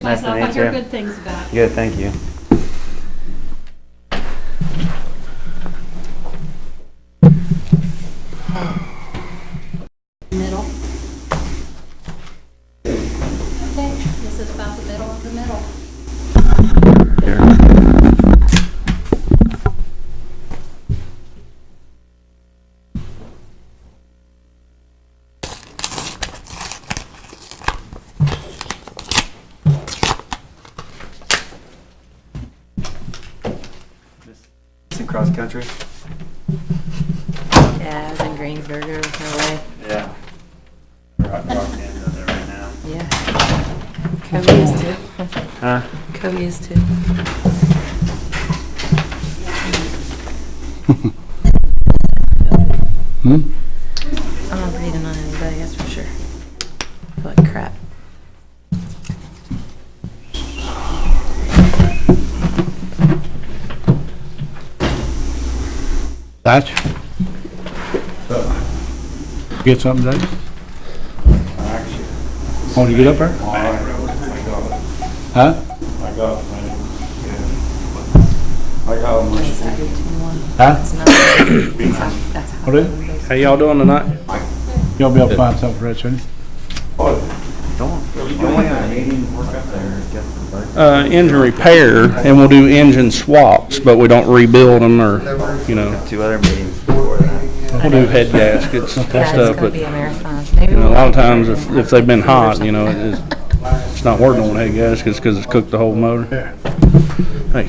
Nice to meet I hear you. good things about you. Good, thank you. Middle. Okay, this is about the middle of the middle. It's in cross country? Yeah, I was in Greensburg over my way. Yeah. Rock Canada there right now. Yeah. Kobe is too. Huh? Kobe is too. I'm not breathing on anybody, that's for sure. I feel like crap. Thatch? Get something, Dave? Want to get up there? Huh? I got What is that? 2-1. Huh? That's not. That's how. What is it? How y'all doing tonight? You'll be able to find something for that, shouldn't you? Don't we have a meeting work up there? Get the budget? Engine repair, and we'll do engine swaps, but we don't rebuild them or, you know, 2 other meetings before that. we'll do head gaskets and Yeah, it's stuff, gonna but, be you a marathon. Maybe know, a we'll lot of times if they've been hot, you know, it's not working on head gaskets because it's cooked the whole motor. Yeah. Hey,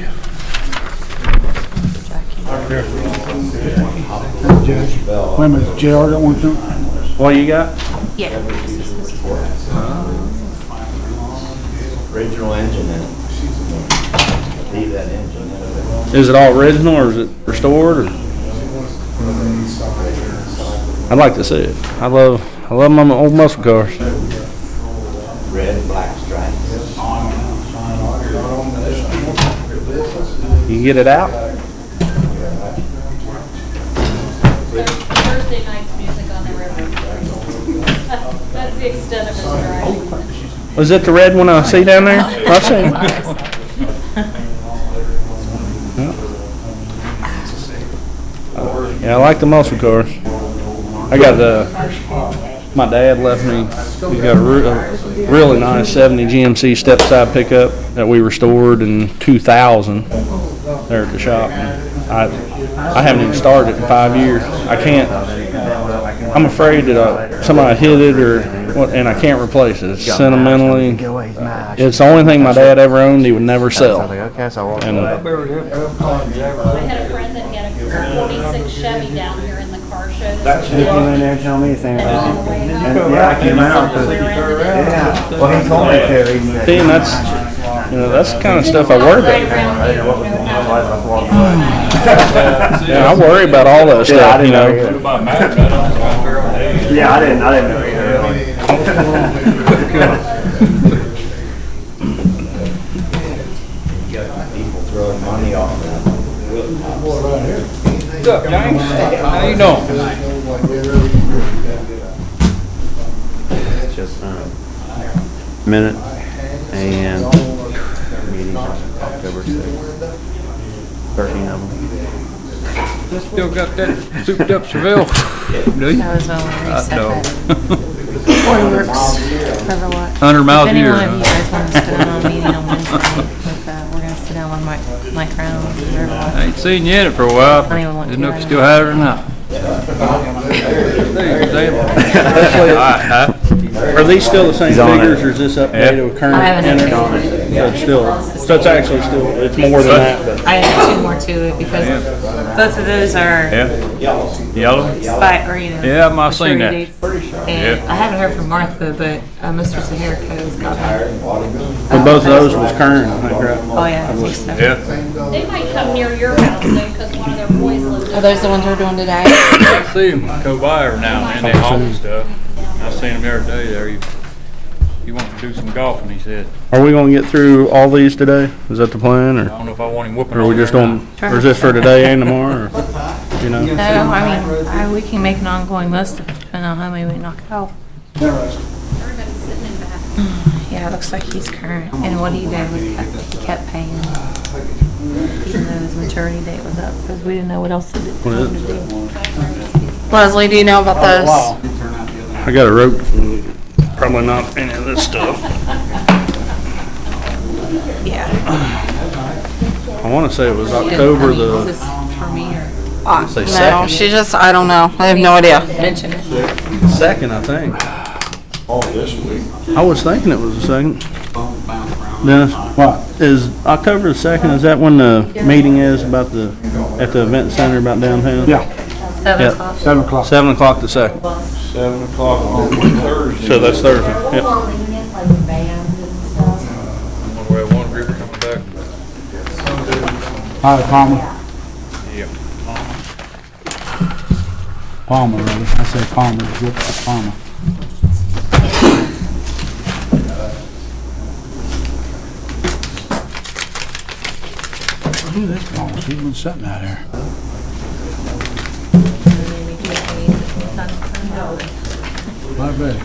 Judge. Wait a minute, JR got one too? what you got? Yeah. original engine in it. Leave that engine in it. Is it all original or is it restored? Or? I'd like to see it. I love my old muscle cars. Red and black stripes. You can get it out? Thursday night's music on the river. That's the extent of his driving. Was it the red one I see down there? I've seen it. Yeah, I like the muscle cars. I got my dad left me, he's got a really nice 70 GMC step-side pickup that we restored in 2000 there at the shop. And I haven't even started it in 5 years. I'm afraid that somebody hit it or what, and I can't replace it. It's sentimentally, it's the only thing my dad ever owned he would never So I was sell. like, okay, so I walked And away. I had a friend that had a 46 Chevy down here in the car show. He came in there telling me the same thing. And all the way home. And yeah, I came out. We were in the- Yeah, well, he told me to. He said, See, and that's the kind of stuff I worry Right about. around I didn't know what was here, going on, so I just walked away. Yeah, I worry about all that Yeah, I stuff, you didn't know know. either. Yeah, I didn't know either, really. People throwing money off that. What's up, James? How you doing? It's just minute and meetings on October 6th. 13 of them. Still got that souped up Chevelle? Do you? That was when we Hot reset dog. that. Waterworks, whoever what. 100 miles If a any year, one of you huh? guys want to sit down on a meeting on Wednesday, with, we're gonna sit down with Mike Crown, whoever I what. ain't seen you in it for a while. I don't even want Didn't know if to you right still had it or not. Are these still the same He's on figures it. or is this updated with current? I haven't energy? updated So it's still, so it's actually still, it's more than that, but. I added 2 more to it because both of those are Yeah. Yellow? or, you know. Yeah, I've seen maturity that. dates. And I haven't heard from Martha, but Mr. Saharako's got them. But both of those was current, I think, right? Oh, yeah, I think so. Yeah. They might come near your house though, because one of their boys lives. Are those the ones we're doing today? I see them go by every now and then, they haul stuff. I seen them every day there. You want to do some golfing, he said. Are we gonna get through all these today? Is that the plan, I or don't know if I want him whooping are we over just there or on, not. or is this for today and tomorrow, or, you know? No, I mean, we can make an ongoing list depending on how many we knock out. Everybody's sitting in back. Yeah, Yeah, it looks like he's current. And what he did was he kept paying, even though his maturity date was up, because we didn't know what else to do. What is it? Leslie, do you know about those? I got a rope. Probably not any of this stuff. Yeah. I want to say it was October Is the, this for me or say No, second. she just, I don't know. I have no idea. mention it? Second, I think. Oh, this week. I was thinking it was the second. Dennis, What? is October the second, is that when the meeting is about the, at the event center about downtown? Yeah, 7 Yep. o'clock. 7 o'clock. 7 o'clock the second. 7 o'clock on Thursday. So that's Thursday. Yep. We have one group coming back. All right, Palmer. Yeah. Palmer, rather. I say Palmer, good, Palmer. Who is this Palmer? He's been sitting out here. My bad.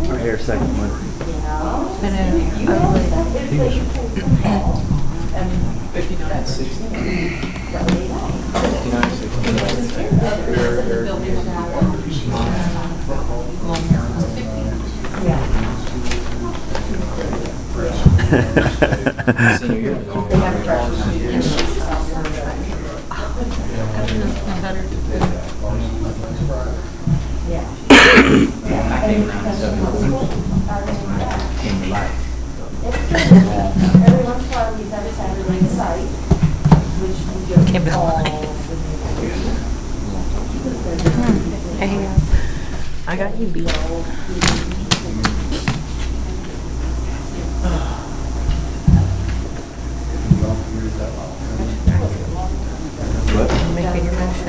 Right here, second one. I got you beat. Making your motion.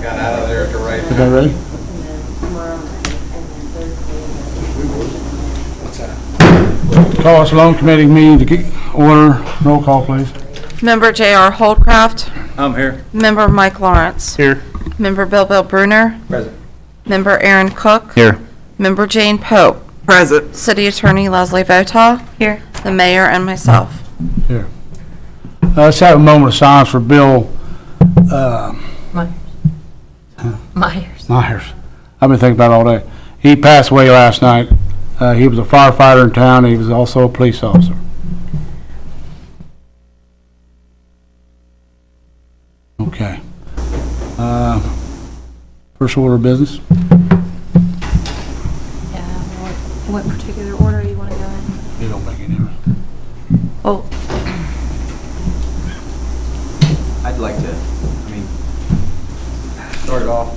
Got out of there at the right Is that ready? Call us loan committee meeting to get order. Roll call, please. Member J.R. Holdcraft. I'm here. Member Mike Lawrence. Here. Member Bill Bruner. Present. Member Aaron Cook. Here. Member Jane Pope. Present. City Attorney Leslie Votaw. Here. The mayor and myself. Here. Let's have a moment of silence for Bill Myers. Myers. I've been thinking about it all day. He passed away last night. He was a firefighter in town. He was also a police officer. Okay. First order of business. Yeah, what particular order you want to go in? You don't make any difference. Oh, I'd like to, start it off,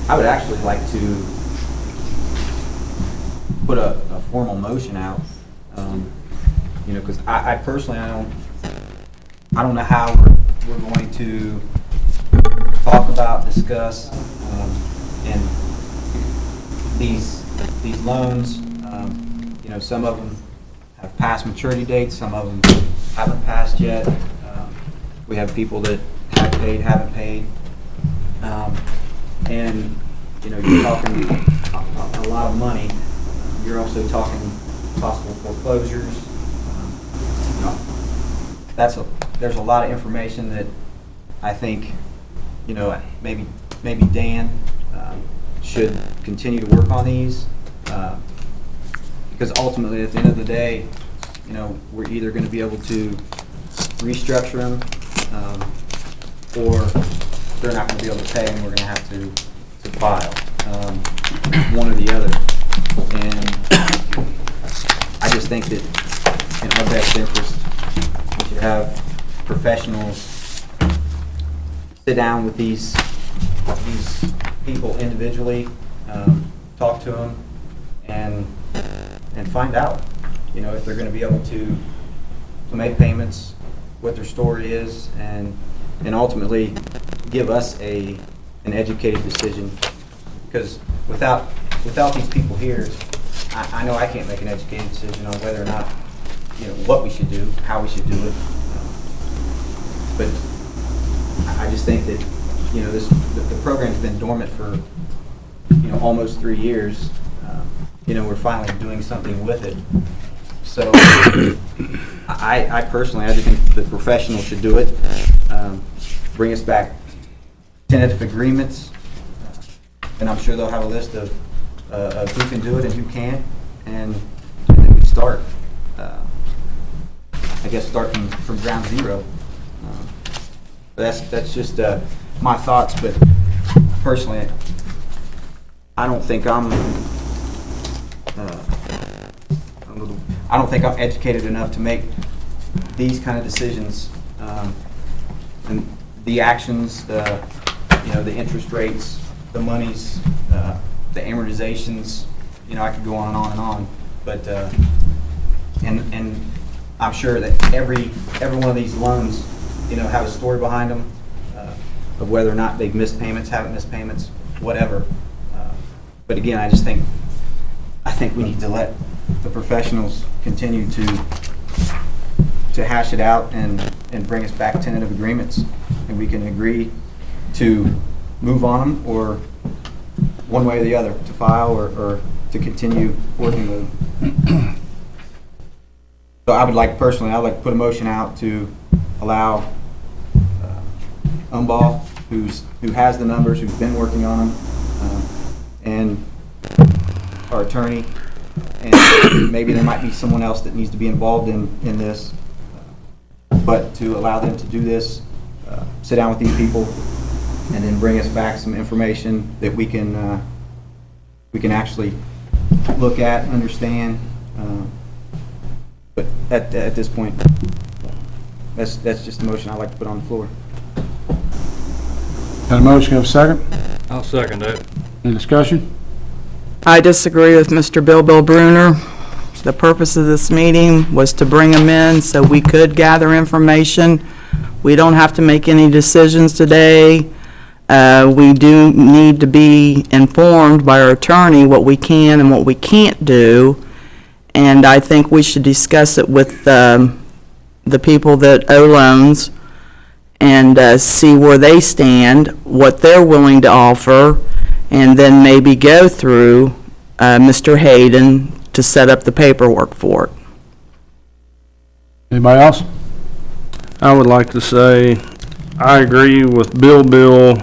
I would actually like to put a formal motion out, because I personally, I don't know how we're going to talk about, discuss, and these loans, some of them have passed maturity dates, some of them haven't passed yet. We have people that have paid, haven't paid. And, you're talking a lot of money. You're also talking possible foreclosures. There's a lot of information that I think, maybe Dan should continue to work on these. Because ultimately, at the end of the day, we're either going to be able to restructure them, or they're not going to be able to pay, and we're going to have to file, one or the other. And I just think that in our best interest, we should have professionals sit down with these people individually, talk to them, and find out, if they're going to be able to make payments, what their story is, and ultimately give us an educated decision. Because without these people here, I know I can't make an educated decision on whether or not, what we should do, how we should do it. But I just think that, the program's been dormant for, almost 3 years. We're finally doing something with it. So I personally, I just think the professionals should do it. Bring us back tentative agreements, and I'm sure they'll have a list of who can do it and who can't, and then we start. I guess start from ground zero. That's just my thoughts, but personally, I don't think I'm educated enough to make these kind of decisions, and the actions, the interest rates, the monies, the amortizations. I could go on and on and on, but and I'm sure that every one of these loans, have a story behind them of whether or not they've missed payments, haven't missed payments, whatever. But again, I think we need to let the professionals continue to hash it out and bring us back tentative agreements, and we can agree to move on them, or one way or the other, to file or to continue working with them. So I'd like to put a motion out to allow Umball, who has the numbers, who's been working on them, and our attorney, and maybe there might be someone else that needs to be involved in this, but to allow them to do this, sit down with these people, and then bring us back some information that we can actually look at, understand. But at this point, that's just a motion I'd like to put on the floor. Got a motion, have a second? I'll second that. Any discussion? I disagree with Mr. Bill Bruner. The purpose of this meeting was to bring him in so we could gather information. We don't have to make any decisions today. We do need to be informed by our attorney what we can and what we can't do. And I think we should discuss it with the people that owe loans and see where they stand, what they're willing to offer, and then maybe go through Mr. Hayden to set up the paperwork for it. Anybody else? I would like to say, I agree with Bill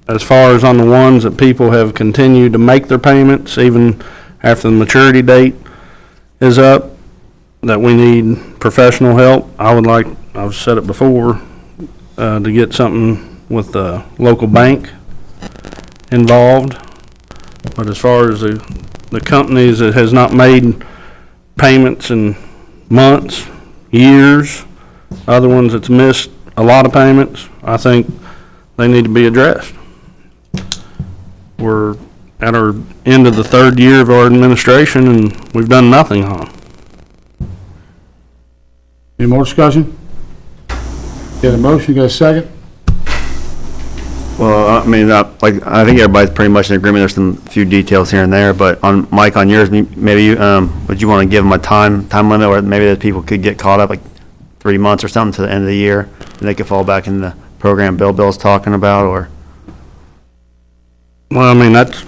as far as on the ones that people have continued to make their payments even after the maturity date is up, that we need professional help. I've said it before, to get something with the local bank involved. But as far as the companies that has not made payments in months, years, other ones that's missed a lot of payments, I think they need to be addressed. We're at our end of the 3rd year of our administration, and we've done nothing on them. Any more discussion? Got a motion, got a second? Well, I mean, I think everybody's pretty much in agreement. There's some few details here and there, but Mike, on yours, maybe you, would you want to give them a time limit, or maybe that people could get caught up like 3 months or something to the end of the year, and they could fall back in the program Bill's talking about, or? Well, I mean, that's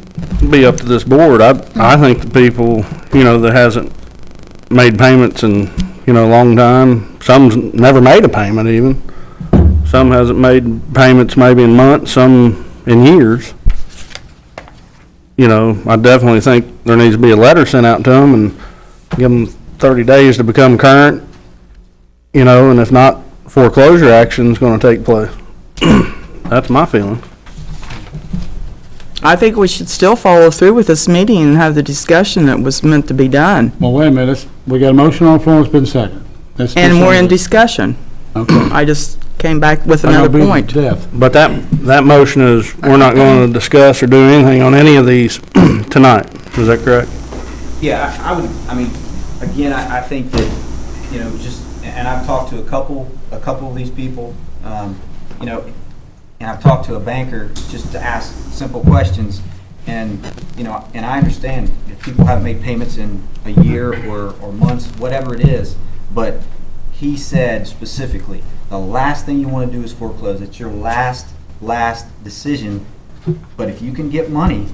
be up to this board. I think the people, that hasn't made payments in, a long time, some's never made a payment even. Some hasn't made payments maybe in months, some in years. I definitely think there needs to be a letter sent out to them and give them 30 days to become current, and if not, foreclosure action is going to take place. That's my feeling. I think we should still follow through with this meeting and have the discussion that was meant to be done. Well, wait a minute, we got a motion on the floor, it's been seconded. And we're in discussion. Okay. I just came back with I'm gonna another beat it point. to death. But that motion is, we're not going to discuss or do anything on any of these tonight. Is that correct? Yeah, I would, again, I think that, just, and I've talked to a couple of these people, you know, and I've talked to a banker just to ask simple questions, and, you know, and I understand if people haven't made payments in a year or months, whatever it is, but he said specifically, the last thing you want to do is foreclose. It's your last decision, but if you can get money,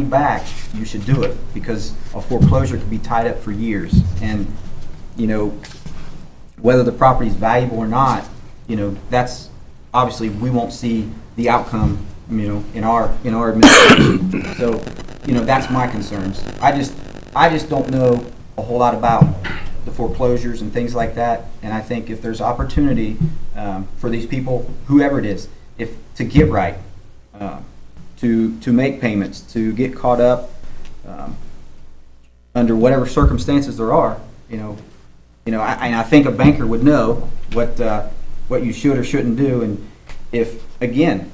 back, you should do it, because a foreclosure could be tied up for years. And, you know, whether the property is valuable or not, you know, that's, obviously, we won't see the outcome, you know, in our administration. So, you know, that's my concerns. I just don't know a whole lot about the foreclosures and things like that, and I think if there's opportunity for these people, whoever it is, to get right, to make payments, to get caught up under whatever circumstances there are, and I think a banker would know what you should or shouldn't do, and if, again,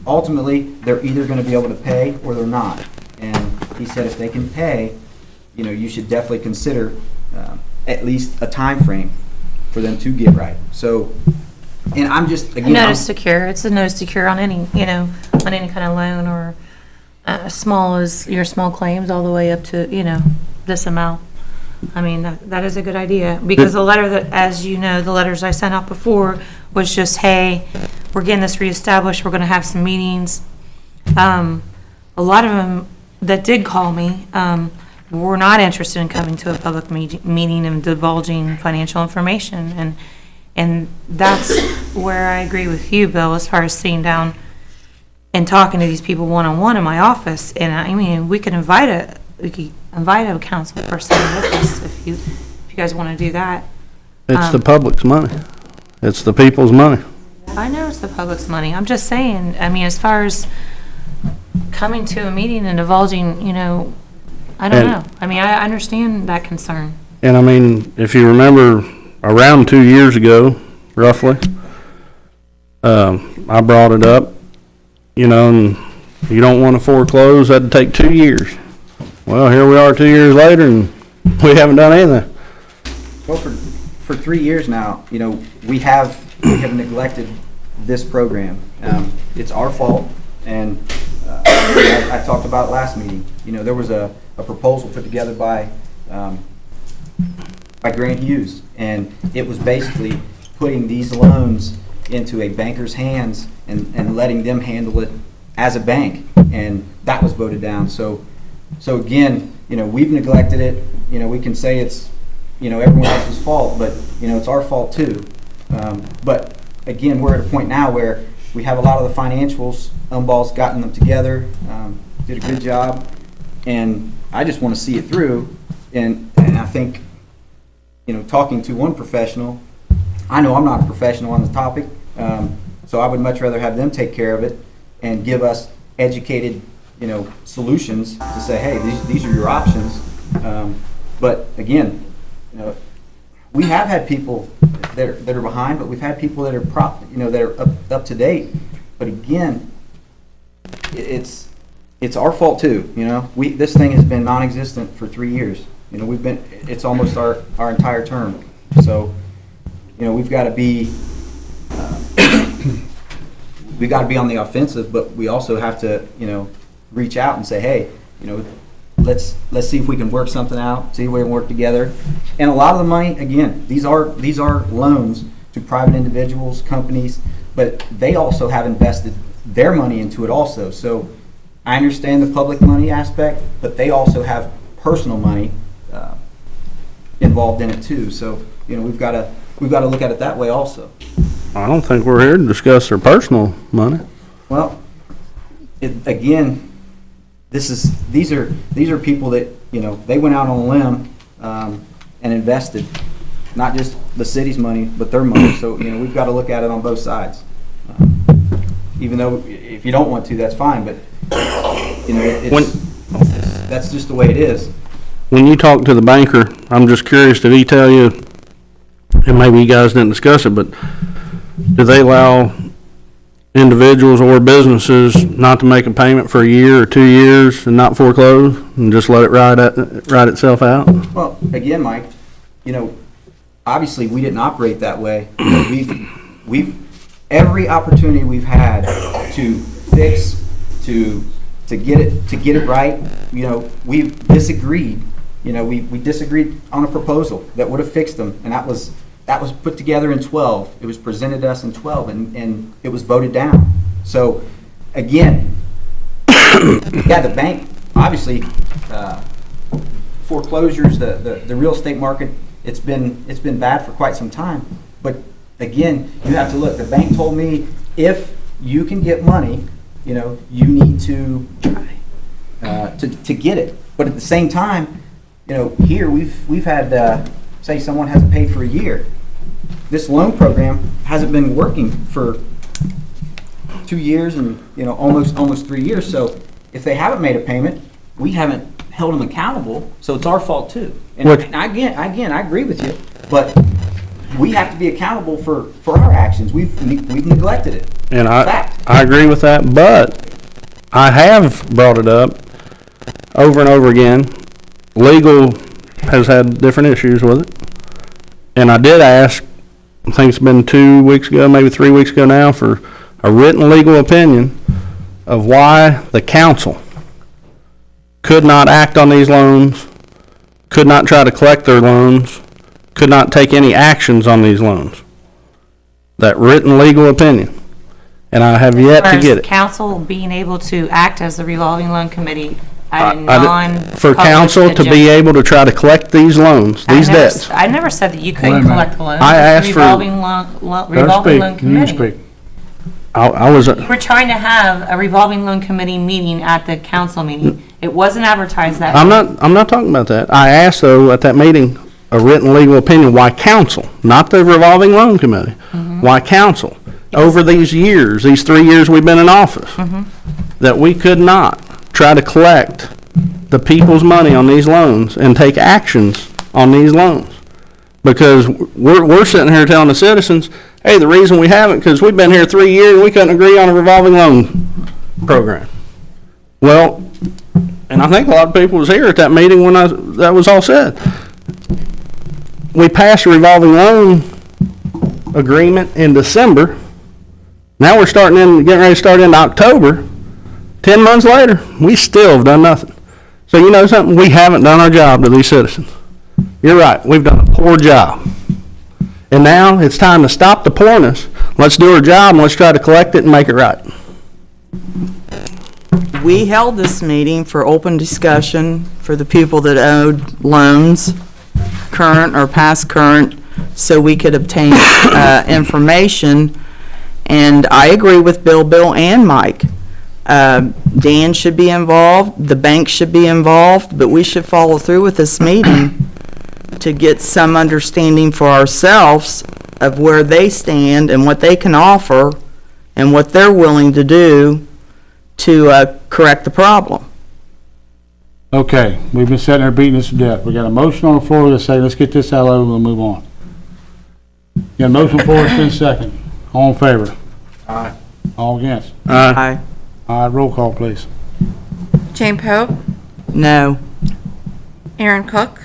ultimately, they're either going to be able to pay or they're not. And he said if they can pay, you know, you should definitely consider at least a time frame for them to get right. So, and I'm just, A again, notice to cure, it's a notice to cure on any, on any kind of loan, or as small as your small claims all the way up to, this amount. I mean, that is a good idea, because the letter that, as you know, the letters I sent out before was just, hey, we're getting this reestablished, we're gonna have some meetings. A lot of them that did call me, were not interested in coming to a public meeting and divulging financial information, and that's where I agree with you, Bill, as far as sitting down and talking to these people one-on-one in my office. And I mean, we could invite a council person with us if you guys want to do that. It's the public's money. It's the people's money. I know it's the public's money. I'm just saying, I mean, as far as coming to a meeting and divulging, I don't know. I mean, I understand that concern. And I mean, if you remember, around 2 years ago, roughly, I brought it up, and you don't want to foreclose, that'd take 2 years. Well, here we are 2 years later, and we haven't done anything. well, for 3 years now, we have neglected this program. It's our fault, and I talked about it last meeting. There was a proposal put together by Grant Hughes, and it was basically putting these loans into a banker's hands and letting them handle it as a bank, and that was voted down. So again, we've neglected it. We can say it's everyone else's fault, but it's our fault too. But again, we're at a point now where we have a lot of the financials. Umball's gotten them together, did a good job, and I just want to see it through. And I think, talking to one professional, I know I'm not a professional on the topic, so I would much rather have them take care of it and give us educated, solutions to say, hey, these are your options. But again, we have had people that are behind, but we've had people that are that are up to date. But again, it's our fault too. This thing has been non-existent for 3 years. It's almost our entire term. So, we've got to be on the offensive, but we also have to, reach out and say, hey, let's see if we can work something out, see if we can work together. And a lot of the money, again, these are loans to private individuals, companies, but they also have invested their money into it also. So I understand the public money aspect, but they also have personal money involved in it too. So we've got to look at it that way also. I don't think we're here to discuss their personal money. Well, again, these are people that they went out on a limb and invested, not just the city's money, but their money. So we've got to look at it on both sides. Even though if you don't want to, that's fine. But that's just the way it is. When you talk to the banker, I'm just curious, did he tell you, and maybe you guys didn't discuss it, but do they allow individuals or businesses not to make a payment for a year or 2 years and not foreclose and just let it ride itself out? Well, again, Mike, obviously, we didn't operate that way. Every opportunity we've had to fix, to get it right, you know, we've disagreed. You know, we disagreed on a proposal that would have fixed them, and that was put together in 12. It was presented to us in 12, and it was voted down. So, again, yeah, the bank, obviously, foreclosures, the real estate market, it's been bad for quite some time. But again, you have to look. The bank told me if you can get money, you know, you need to try to get it. But at the same time, you know, here we've had say someone hasn't paid for a year. This loan program hasn't been working for 2 years and, you know, almost 3 years. So if they haven't made a payment, we haven't held them accountable. So it's our fault too. And again, I agree with you, but we have to be accountable for our actions. We've neglected it. And I agree with that, but I have brought it up over and over again. Legal has had different issues with it. And I did ask, I think it's been 2 weeks ago, maybe 3 weeks ago now, for a written legal opinion of why the council could not act on these loans, could not try to collect their loans, could not take any actions on these loans. That written legal opinion. And I have yet to get it. Council being able to act as the revolving loan committee For at a non-published council to be agenda. able to try to collect these loans, these debts. I never said that you Wait a couldn't minute. collect the loans. I It's asked a for- revolving loan You need to committee. speak. I was, We're trying to have a revolving loan committee meeting at the council meeting. It wasn't advertised that way. I'm not talking about that. I asked though at that meeting, a written legal opinion, why council, not the revolving loan committee, why council, over these years, these 3 years we've been in office, that we could not try to collect the people's money on these loans and take actions on these loans. Because we're sitting here telling the citizens, hey, the reason we haven't, because we've been here 3 years and we couldn't agree on a revolving loan program. Well, and I think a lot of people was here at that meeting when that was all said. We passed a revolving loan agreement in December. Now we're getting ready to start into October. 10 months later, we still have done nothing. So you know something? We haven't done our job to these citizens. You're right. We've done a poor job. And now it's time to stop the poorness. Let's do our job and let's try to collect it and make it right. We held this meeting for open discussion for the people that owed loans, current or past current, so we could obtain information. And I agree with Bill, and Mike. Dan should be involved, the bank should be involved, but we should follow through with this meeting to get some understanding for ourselves of where they stand and what they can offer and what they're willing to do to correct the problem. Okay, we've been sitting there beating this to death. We got a motion on the floor to say, let's get this out of the way and we'll move on. Got a motion for it's been second. All in favor? Aye. All against? Aye. All right, roll call, please. Jane Pope, No. Aaron Cook,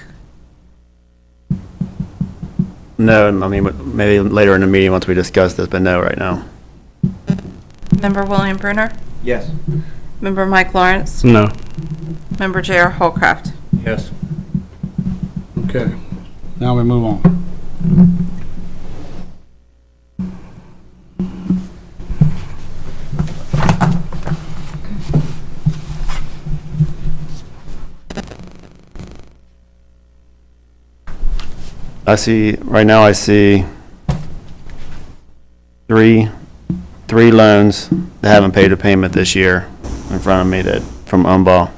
No, I mean, maybe later in the meeting once we discuss this, but no right now. Member William Brunner, Yes. Member Mike Lawrence, No. Member J.R. Holcraft. Yes. Okay, now we move on. Right now I see three loans that haven't paid a payment this year in front of me from Umball.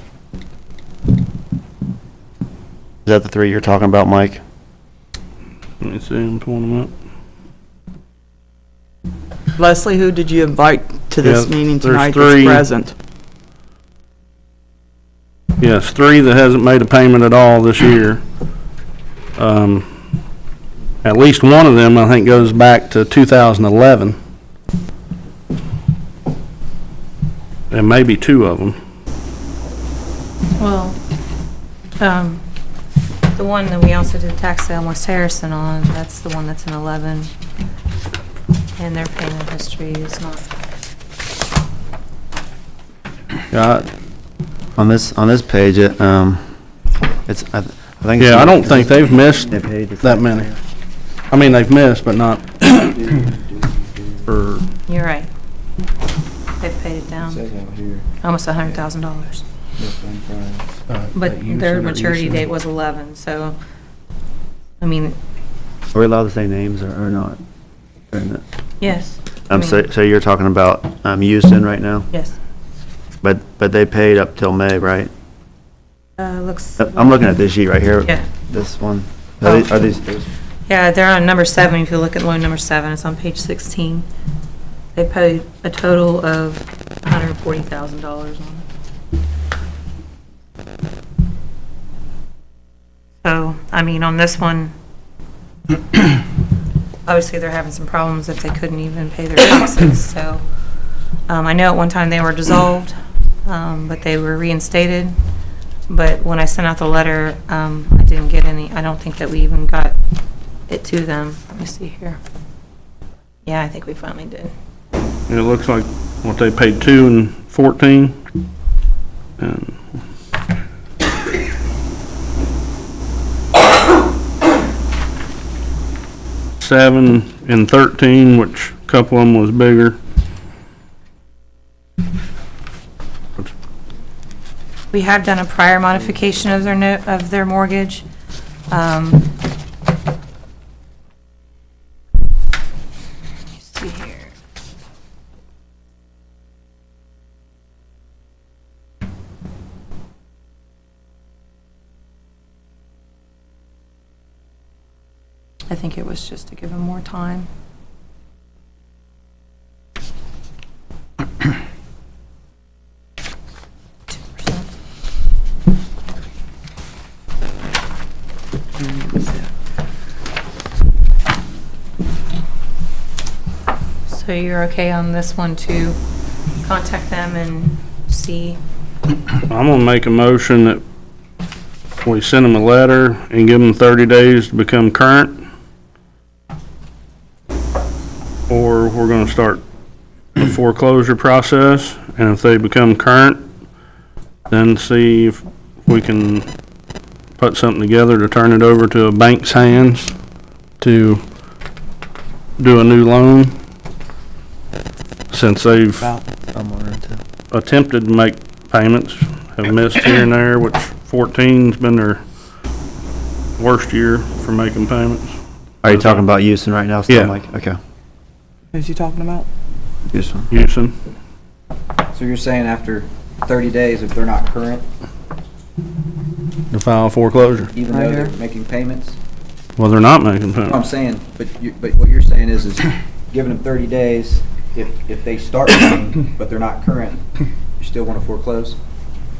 Is that the 3 you're talking about, Mike? Let me see, I'm pulling them up. Leslie, who did you invite to this Yeah, meeting there's tonight that's 3. present? Yes, 3 that hasn't made a payment at all this year. At least one of them, I think, goes back to 2011. And maybe 2 of them. Well, The one that we also did tax sale in West Harrison on, that's the one that's in 11. And their payment history is not. Yeah, on this page, it's, I think. Yeah, I don't think they've missed They paid that many. I mean, they've missed, but not for, You're right. They've paid it down, almost $100,000. But their maturity date was 11, so, I mean, Are we allowed to say names or not? yes. I mean, So you're talking about, Houston right now? Yes. But they paid up till May, right? Looks. I'm looking at this sheet right here. Yeah. This one. Oh. Are these? Yeah, they're on number 7. If you look at loan number 7, it's on page 16. They paid a total of $140,000 on it. So, I mean, on this one, obviously they're having some problems if they couldn't even pay their taxes, so. I know at one time they were dissolved, but they were reinstated. But when I sent out the letter, I didn't get any, I don't think that we even got it to them. Let me see here. Yeah, I think we finally did. it looks like what they paid 2 and 14. And $7 and 13, which a couple of them was bigger. We have done a prior modification of their note, of their mortgage. Let's see here. I think it was just to give them more time. So you're okay on this one to contact them and see? I'm gonna make a motion that we send them a letter and give them 30 days to become current. Or we're gonna start the foreclosure process, and if they become current, then see if we can put something together to turn it over to a bank's hands to do a new loan. Since they've attempted to make payments, have missed here and there, which 14's been their worst year for making payments. Are you talking about Houston right now? Yeah. Like, okay. Who's you talking about? Houston. So you're saying after 30 days, if they're not current, To file foreclosure. even though they're making payments? Well, they're not making No, I'm payments. saying, but what you're saying is giving them 30 days, if they start paying, but they're not current, you still want to foreclose?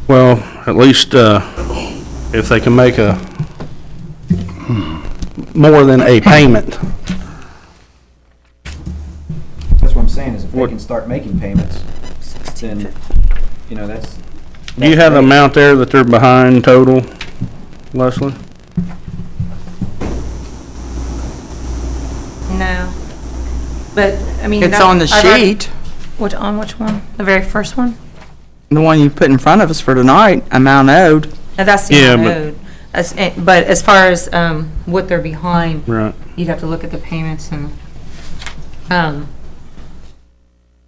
Well, at least, if they can make more than a payment. That's what I'm saying, is if they What- can start making payments, then, you know, that's. Do you have the great. amount there that they're behind total, Leslie? No. But, I mean. It's that- on the I've already- sheet, On which one? The very first one? the one you put in front of us for tonight, amount owed. Now, that's the Yeah, amount but- owed. But as far as what they're behind, Right. you'd have to look at the payments and, but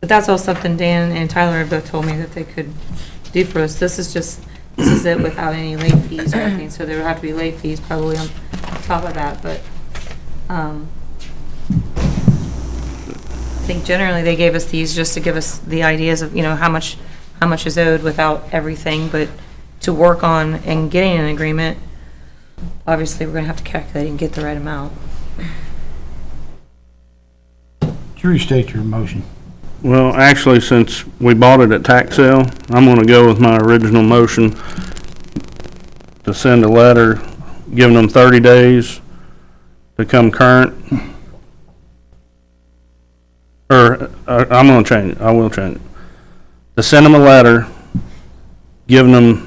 that's all something Dan and Tyler have both told me that they could do for us. This is it without any late fees or anything, so there would have to be late fees probably on top of that, but, I think generally they gave us these just to give us the ideas of, how much is owed without everything, but to work on and getting an agreement, obviously, we're gonna have to calculate and get the right amount. Would you restate your motion? Well, actually, since we bought it at tax sale, I'm gonna go with my original motion to send a letter giving them 30 days to come current. Or, I'm gonna change it, I will change it. To send them a letter giving them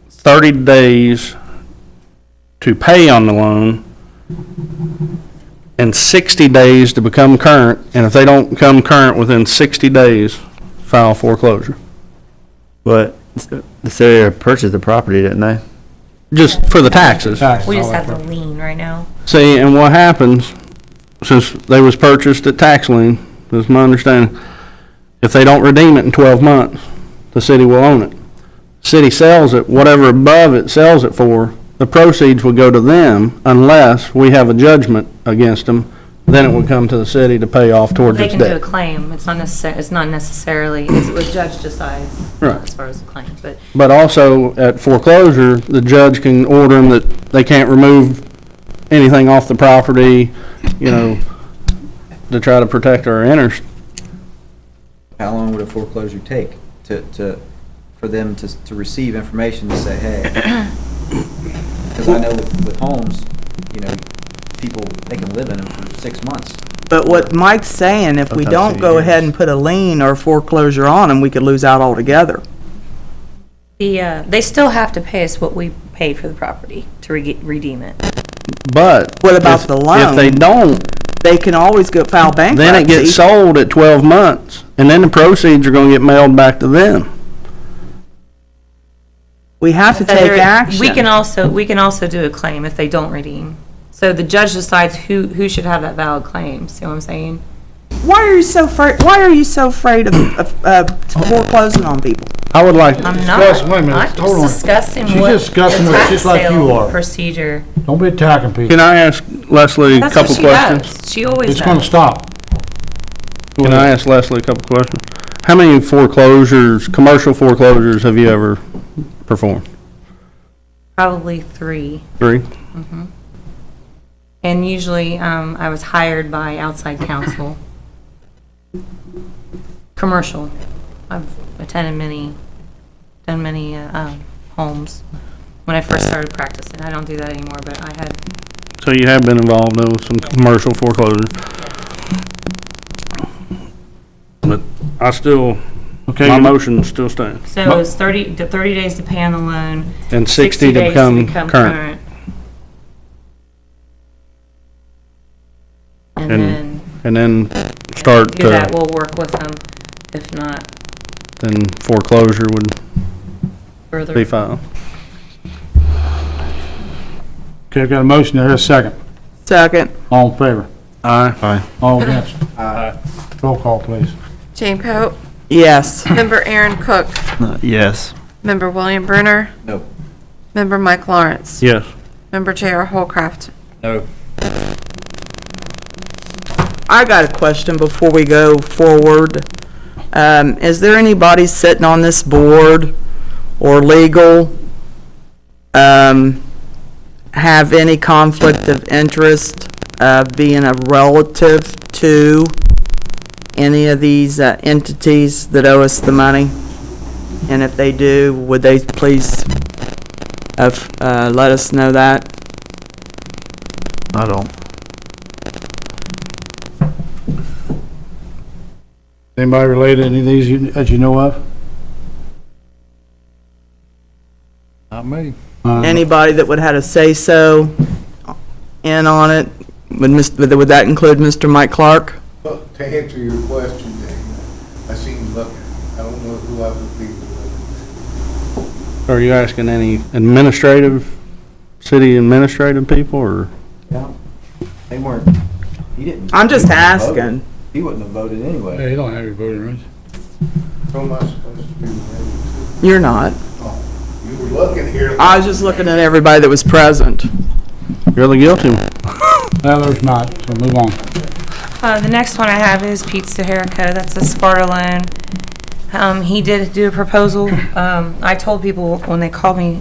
30 days to pay on the loan and 60 days to become current, and if they don't become current within 60 days, file foreclosure. But the city purchased the property, didn't they? Just for the taxes. We just have the lien right now. See, and what happens, since they was purchased at tax lien, is my understanding, if they don't redeem it in 12 months, the city will own it. City sells it, whatever above it sells it for, the proceeds would go to them unless we have a judgment against them, then it would come to the city to pay off towards They its can do a debt. claim. It's not necessarily, it's what the judge decides Right. as far as the claim, but But also, at foreclosure, the judge can order them that they can't remove anything off the property, you know, to try to protect our interest. How long would a foreclosure take for them to receive information to say, hey, because I know with homes, you know, people, they can live in them for 6 months. But what Mike's saying, if we Sometimes don't 2 go years. ahead and put a lien or foreclosure on them, we could lose out altogether. they still have to pay us what we paid for the property to redeem it. But. What about if- the loan? If they don't, They can always go file bankruptcy. then it gets sold at 12 months, and then the proceeds are gonna get mailed back to them. We have to take action. We can also do a claim if they don't redeem. So the judge decides who should have that valid claim. See what I'm saying? Why are you so afraid of foreclosing on people? I would like, I'm Discuss- not. wait a minute, I'm hold on. just discussing She's what the discussing it tax just like you sale are. procedure. Don't be attacking people. can I ask Leslie a That's what couple she questions? does. She always It's gonna does. stop. Can I ask Leslie a couple questions? How many foreclosures, commercial foreclosures have you ever performed? Probably 3. 3? And usually, I was hired by outside counsel. Commercial. I've attended done many homes when I first started practicing. I don't do that anymore, but I had, So you have been involved in some commercial foreclosures? But I still, Okay, my you- motion still stands. so it was 30 days to pay on the loan. And 60 to days become current. And And then, And then start do that, to, we'll work with them. If not, then foreclosure would further. be filed. Okay, I've got a motion there, a second. Second. All in favor? Aye. All against? Roll call, please. Jane Poe, Yes. Member Aaron Cook, Yes. Member William Bruner, No. Member Mike Lawrence, Yes. Member J.R. Holcraft. No. I got a question before we go forward. Is there anybody sitting on this board or legal, have any conflict of interest of being a relative to any of these entities that owe us the money? And if they do, would they please let us know that? I don't. Anybody related to any of these that you know of? Not me. Anybody that would have a say-so in on it? Would that include Mr. Mike Clark? Well, to answer your question, Dana, I seen you looking. I don't know who other people are. Are you asking any city administrative people, or? Yeah. They weren't, he didn't. I'm just he wouldn't have voted. asking. He wouldn't have voted anyway. Hey, you don't have your voting rights. Who am I supposed to be related You're not. to? Oh, you were looking here. I was just looking at everybody that was present. You're the guilty one. No, there's not, so move on. The next one I have is Pete Saharico. That's a Sparta loan. He did do a proposal. I told people when they called me,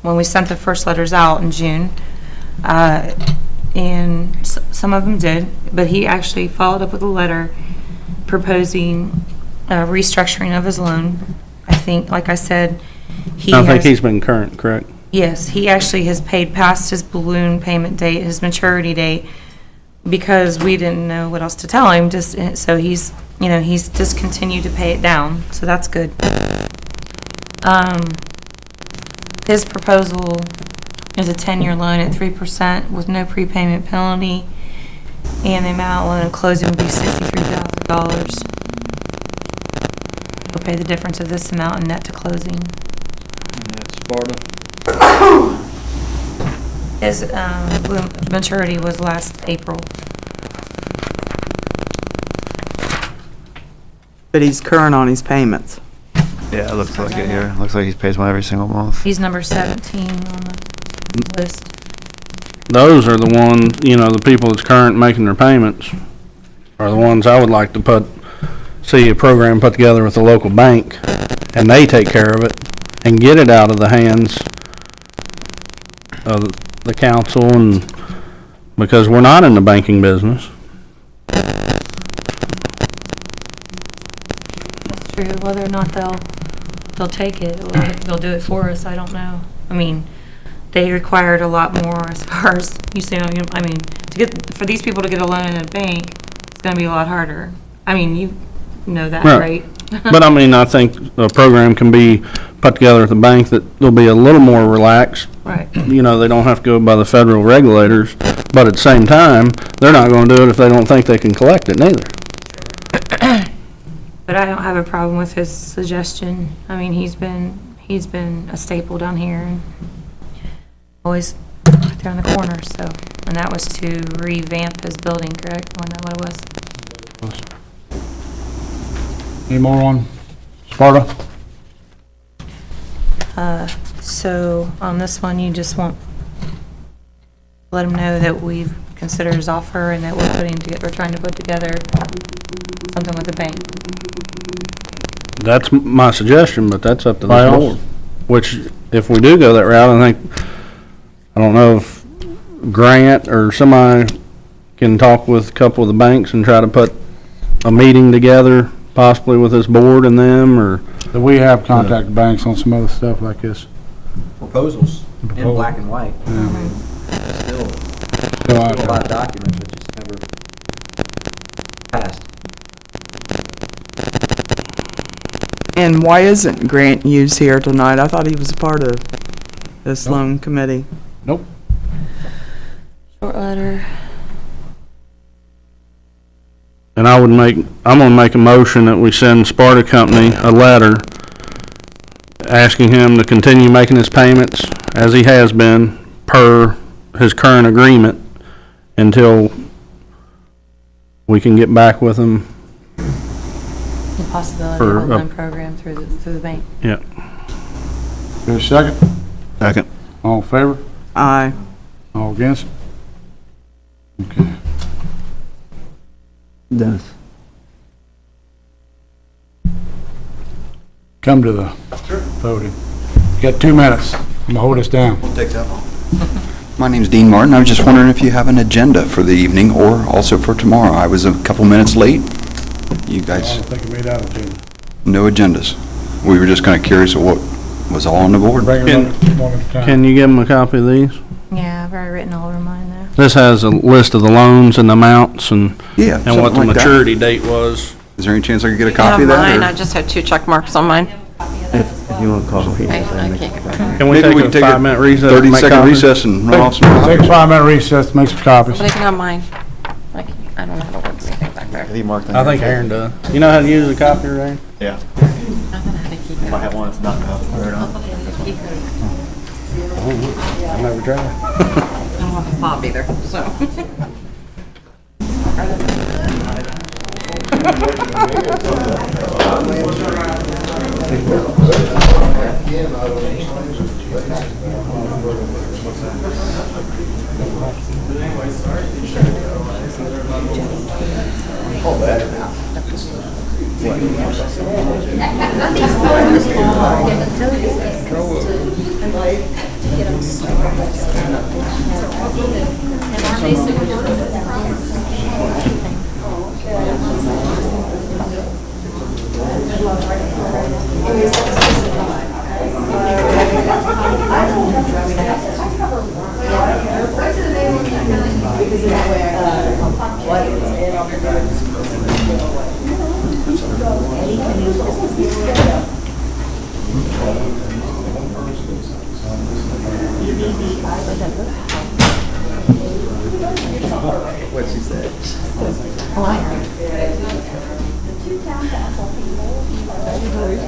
when we sent the first letters out in June, and some of them did, but he actually followed up with a letter proposing restructuring of his loan. I think, like I said, I think he's been current, correct? Yes, he actually has paid past his balloon payment date, his maturity date, because we didn't know what else to tell him, so he's just continued to pay it down, so that's good. His proposal is a 10-year loan at 3% with no prepayment penalty, and the amount loan at closing would be $63,000. We'll pay the difference of this amount in net to closing. That's Sparta. His maturity was last April. But he's current on his payments. Yeah, it looks like it here. Looks like he pays one every single month. He's number 17 on the list. Those are the ones, the people that's current making their payments are the ones I would like to see a program put together with the local bank, and they take care of it and get it out of the hands of the council, and because we're not in the banking business. That's true. Whether or not they'll take it, or they'll do it for us, I don't know. I mean, they required a lot more as far as, for these people to get a loan in a bank, it's gonna be a lot harder. I mean, you know that, right? But I think a program can be put together at the bank that they'll be a little more relaxed. Right. They don't have to go by the federal regulators, but at the same time, they're not gonna do it if they don't think they can collect it neither. But I don't have a problem with his suggestion. I mean, he's been a staple down here and always right there in the corner, so. And that was to revamp his building, correct? Wasn't that what it was? Any more on Sparta? So on this one, you just want, let him know that we've considered his offer and that we're trying to put together something with the bank. That's my suggestion, but that's up to Anybody the else? board. Which, if we do go that route, I don't know if Grant or somebody can talk with a couple of the banks and try to put a meeting together, possibly with this board and them, or, Do we have contacted banks on some other stuff like this? Proposals in Proposal. black and white. Still Still out a lot of there. documents that just never passed. And why isn't Grant Hughes here tonight? I thought he was a part of this loan committee. Nope. Short letter. and I'm gonna make a motion that we send Sparta Company a letter asking him to continue making his payments as he has been per his current agreement until we can get back with him. The possibility For, of a loan program through the bank. Yeah. There's a second? Second. All in favor? Aye. All against? Okay. Dennis. Come to the podium. You got 2 minutes. I'm gonna hold us down. We'll take that long. My name's Dean Martin. I was just wondering if you have an agenda for the evening or also for tomorrow. I was a couple minutes late. You I guys, don't think I made out of it. no agendas. We were just kind of curious of what was all on the board. Bring it one at a time. Can you give him a copy of these? Yeah, I've already written all over mine though. This has a list of the loans and the amounts and Yeah, what something the like that. maturity date was. Is there any chance I could get a I copy of have mine, I that? or- just had 2 check marks on mine. If you want to call me. I can't get back. Can we Maybe take a can 5-minute recess? and make 30-second copies? recess and run off some Take a copies? 5-minute recess to make some copies. But I can have mine. I don't know how to work anything back there. He marked I think Aaron does. You know how to use a copier, Aaron? Yeah. I don't know how to keep it. I have one that's not enough. I never tried. I don't have a fob either, so.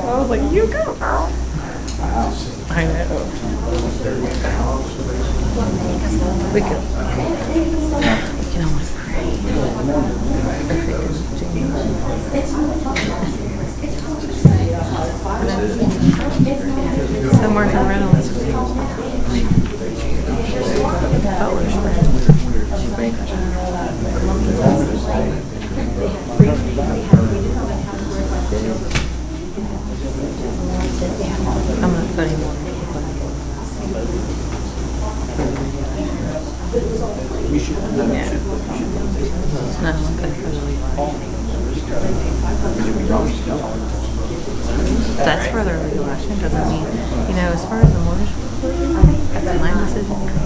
I was like, you go, girl. I know. We could. You can almost Somewhere in Reynolds. I'm not putting more. It's not good for the That's further legal action, doesn't mean, as far as the mortgage, that's my decision.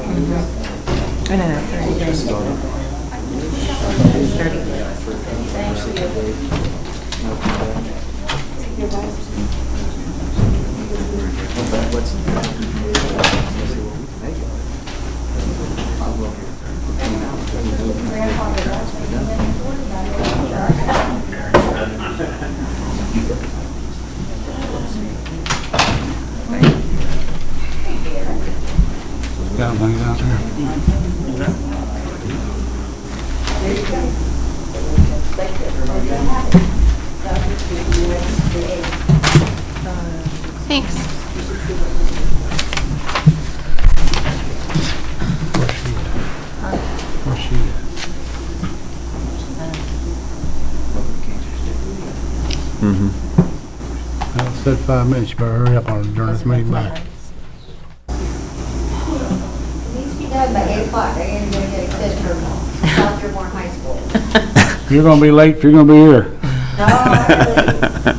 I know, 30 days. 30. Got money out there. Thanks. Where's she at? Well, it said 5 minutes, you better hurry up on during this meeting back. Needs to be done by 8 o'clock. They're going to get a test from South Dearborn High School. You're gonna be late if you're gonna be here. No, I'm early.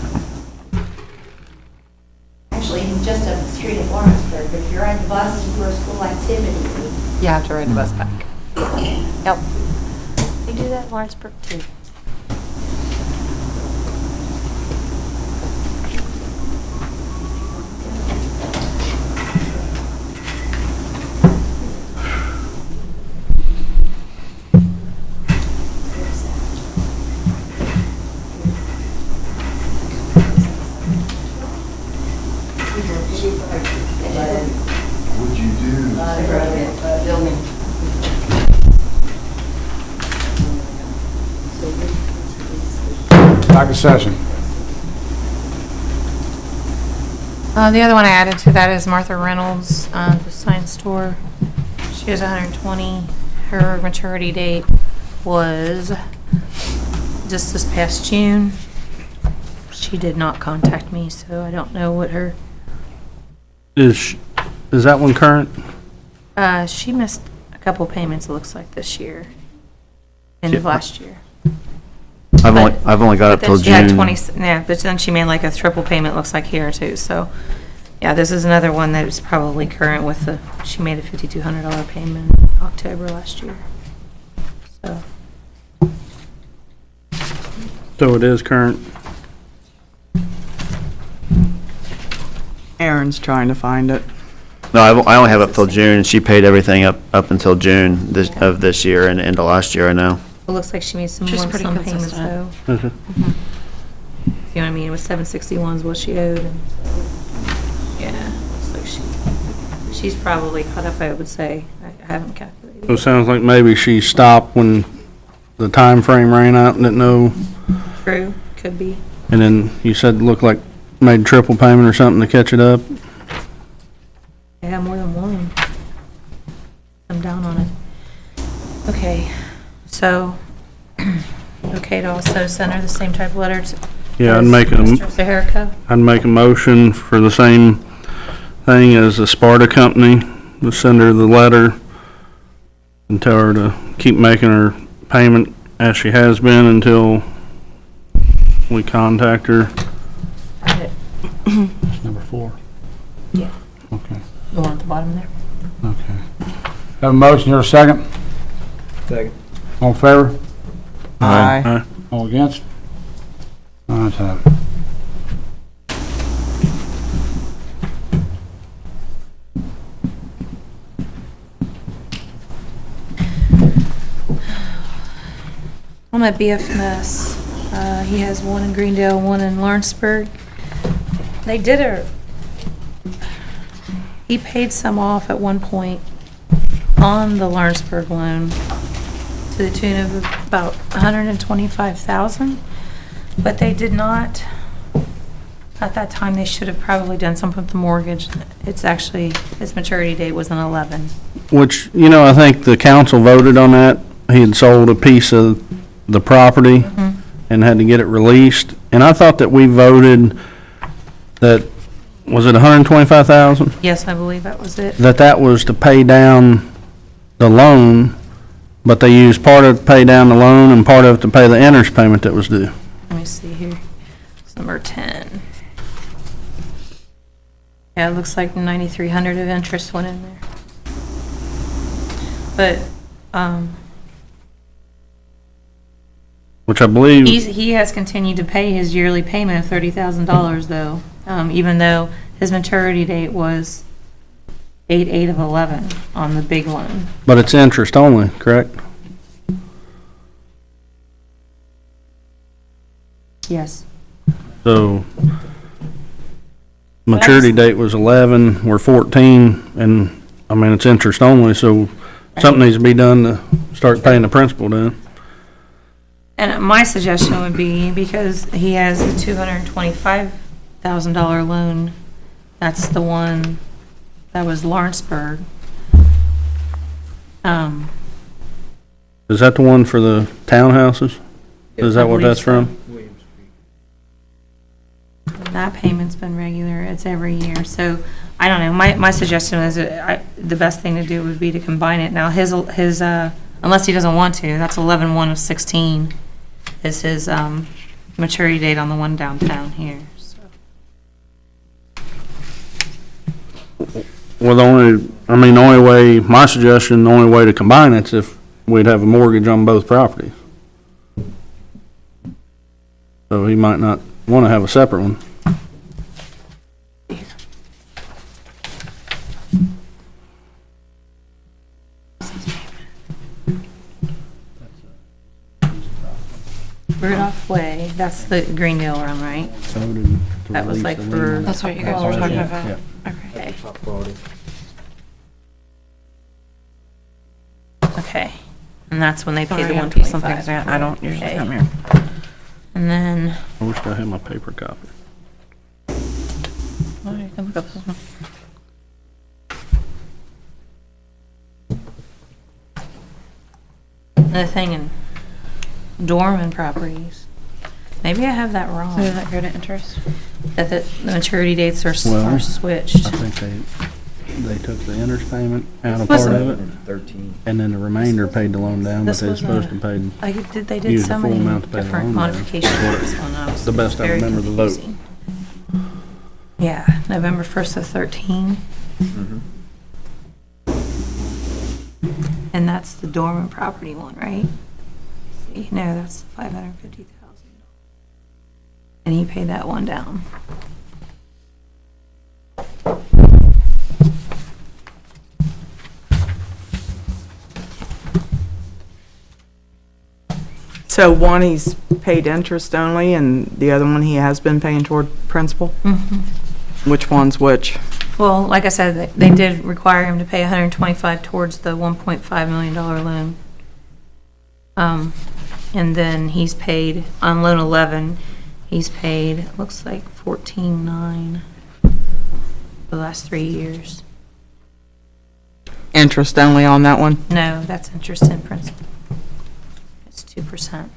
Actually, he's just up the street at Lawrenceburg, but if you're on the bus for a school activity, You have to ride the bus back. Yep. They do that in Lawrenceburg too. Would you do? Back in session. The other one I added to that is Martha Reynolds, the science store. She has 120. Her maturity date was just this past June. She did not contact me, so I don't know what her, Is that one current? she missed a couple payments, it looks like, this year. End of last year. I've only got up But till then she had June. 20, yeah, but then she made like a triple payment, looks like here too, so. Yeah, this is another one that is probably current with the, she made a $5,200 payment in October last year. So, So it is current. Aaron's trying to find it. No, I only have up till June, and she paid everything up until June of this year and into last year, I know. it looks like she made some She's more, pretty some payments consistent. though. Okay. You know what I mean? It was 761 is what she owed, and, yeah, looks like she's probably caught up, I would say. I haven't calculated. So it sounds like maybe she stopped when the time frame ran out and didn't know, True, could be. and then you said it looked like made triple payment or something to catch it up. Yeah, more than one. I'm down on it. Okay, so, okay to also send her the same type of letter to. Yeah, as Mr. Zaharico? I'd make a motion for the same thing as the Sparta company, to send her the letter and tell her to keep making her payment as she has been until we contact her. Got it. Number 4. Yeah. Okay, The one at the bottom there. okay. Have a motion here, a second? Second. All in favor? Aye. Aye. All against? Ayes have it. I'm at BFMS. He has one in Greendale, one in Lawrenceburg. They did he paid some off at one point on the Lawrenceburg loan to the tune of about $125,000, but they did not, at that time, they should have probably done something with the mortgage. It's actually, his maturity date was in 11. Which, I think the council voted on that. He had sold a piece of the property and had to get it released. And I thought that we voted that, was it 125,000? Yes, I believe that was it. That was to pay down the loan, but they used part of it to pay down the loan and part of it to pay the interest payment that was due. Let me see here. It's number 10. Yeah, it looks like 9,300 of interest went in there. But, Which I believe, he has continued to pay his yearly payment of $30,000 though, even though his maturity date was 8/8 of 11 on the big loan. but it's interest only, correct? Yes. So maturity date was 11, we're 14, and, it's interest only, so something needs to be done to start paying the principal down. And my suggestion would be, because he has the $225,000 loan, that's the one that was Lawrenceburg. Is that the one for the townhouses? Is that what that's from? That payment's been regular, it's every year, so, I don't know, my suggestion is, the best thing to do would be to combine it. Now, his, unless he doesn't want to, that's 11/1 of 16 is his, maturity date on the one downtown here, so. Well, the only way, my suggestion, the only way to combine it's if we'd have a mortgage on both properties. So he might not want to have a separate one. Rudolph Way, that's the Greendale one, right? That was like for. That's what you guys were talking about. Okay. Okay, and that's when they paid the Sorry, I have to put some things 125. in. I don't usually Okay. come here. And then, I wish I had my paper copy. Oh, you can look up this one. the thing in Dorman properties, maybe I have that wrong. So does that go to interest? That the maturity dates are Well, are switched. I think they took the interest payment out of This part was of it, 13. and then the remainder paid the loan down, but This they were was supposed a- to pay. They did use the so full many amount to pay the different loan down. modifications to this one. I was The best I very remember the vote. confusing. Yeah, November 1st of 13. And that's the dormant property one, right? See, no, that's 550,000. And he paid that one down. So one, he's paid interest only, and the other one, he has been paying toward principal? Which one's which? Well, like I said, they did require him to pay 125 towards the $1.5 million loan. And then he's paid, on loan 11, he's paid, it looks like 14.9 the last 3 years. Interest only on that one? No, that's interest in principal. It's 2%.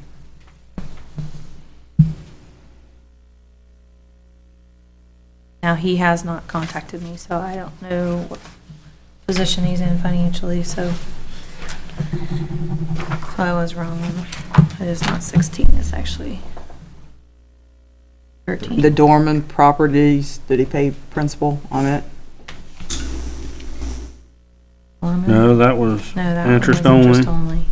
Now, he has not contacted me, so I don't know what position he's in financially, so I was wrong. It is not 16, it's actually 13. The Dorman properties, did he pay principal on it? No, that was No, that one was interest interest only, only.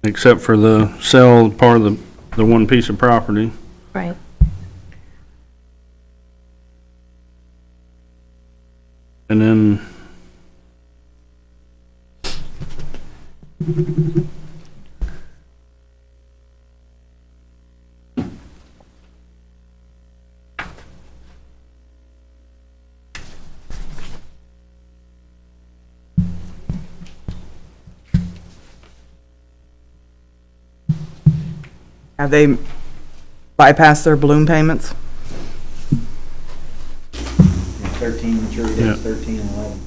except for the sell part of the one piece of property. Right. And then Have they bypassed their balloon payments? 13 maturity Yeah. dates, 13 and 11.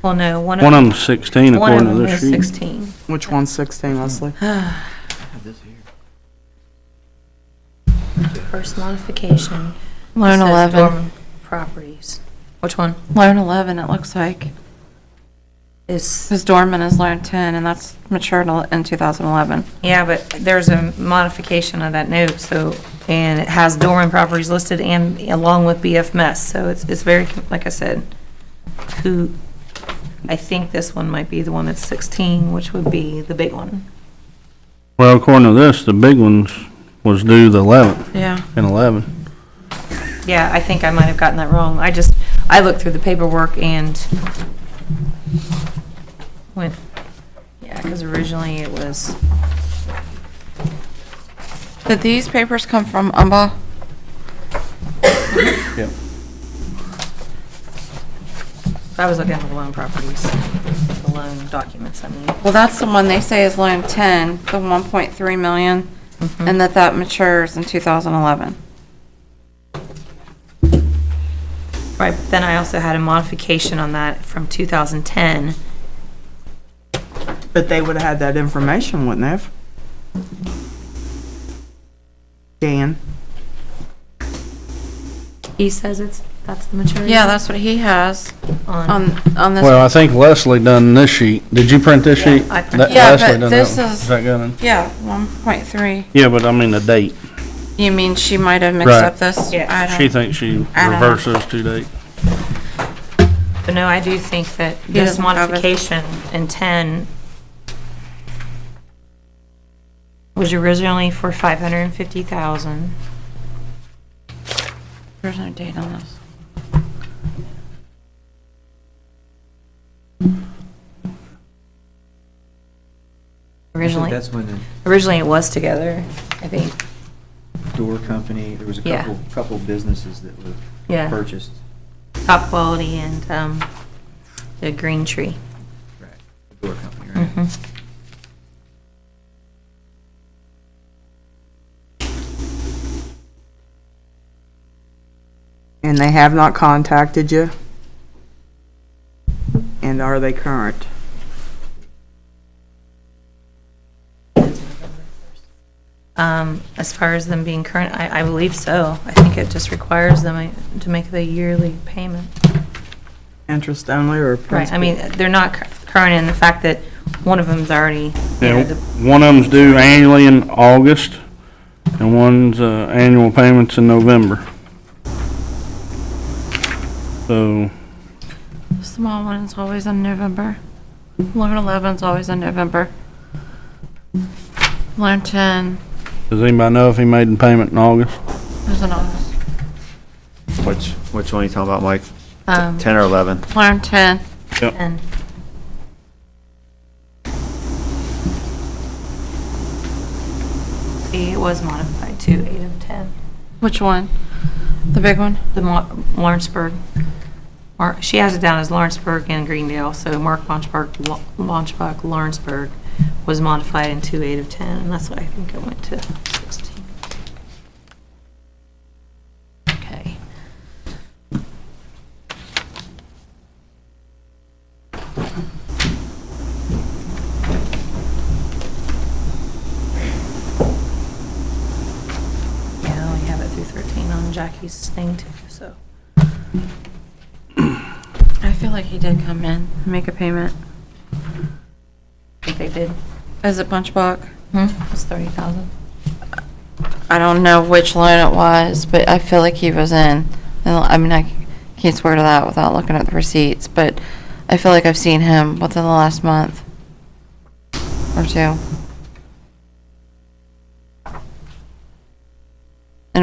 Well, no, one of them's 16 one of according to them this is sheet. 16. Which one's 16, Leslie? I have this here. First modification. Loan It says 11. dormant properties. Which one? Loan 11, it looks like. Is, His dormant is loan 10, and that's matured in 2011. yeah, but there's a modification of that note, so, and it has dormant properties listed and along with BF Mess, so it's very, like I said, who, I think this one might be the one that's 16, which would be the big one. Well, according to this, the big ones was due the 11th Yeah. and 11. Yeah, I think I might have gotten that wrong. I looked through the paperwork and went, yeah, because originally it was, Did these papers come from UMBA? Yep. I was looking at the loan properties, the loan documents, I mean. Well, that's the one they say is loan 10, the 1.3 million, and that matures in 2011. Right, but then I also had a modification on that from 2010. But they would have had that information, wouldn't they have? Dan? He says that's the maturity? Yeah, that's what he has on this. Well, I think Leslie done this sheet. Did you print this Yeah, sheet? I printed Yeah, Leslie but done this that one. is- Is that good? Yeah, 1.3. Yeah, but I mean the date. You mean she might have mixed Right. up this? Yeah. I don't- She thinks she I don't know. reversed those two dates. But no, I do think that He this doesn't have it. modification in 10 was originally for 550,000. There's no date on this. Originally, That's when the originally it was together, I think. door company, there was a Yeah. couple businesses that were Yeah. purchased. Top Quality and the Green Tree. Right. The door company, right? Mhm. And they have not contacted you? And are they current? As far as them being current, I believe so. I think it just requires them to make the yearly payment. Interest only or Right, principal? I mean, they're not current in the fact that one of them's already, you know, Yeah, the- one of them's due annually in August, and one's annual payments in November. So, Small one is always in November. Loan 11 is always in November. Loan 10 does anybody know if he made the payment in August? is in August. Which one are you talking about, Mike? 10 or 11? Loan 10. Yep. and see, it was modified to 8 of 10. Which one? The big one? The Lawrenceburg, she has it down as Lawrenceburg and Greendale, so Mark Launchbach Lawrenceburg was modified into 8 of 10, and that's why I think it went to 16. Okay. Yeah, we have it through 13 on Jackie's thing too, so. I feel like he did come in and make a payment. I think they did. Is it Bunchbach? It's 30,000. I don't know which loan it was, but I feel like he was in. And I mean, I can't swear to that without looking at the receipts, but I feel like I've seen him within the last month or two.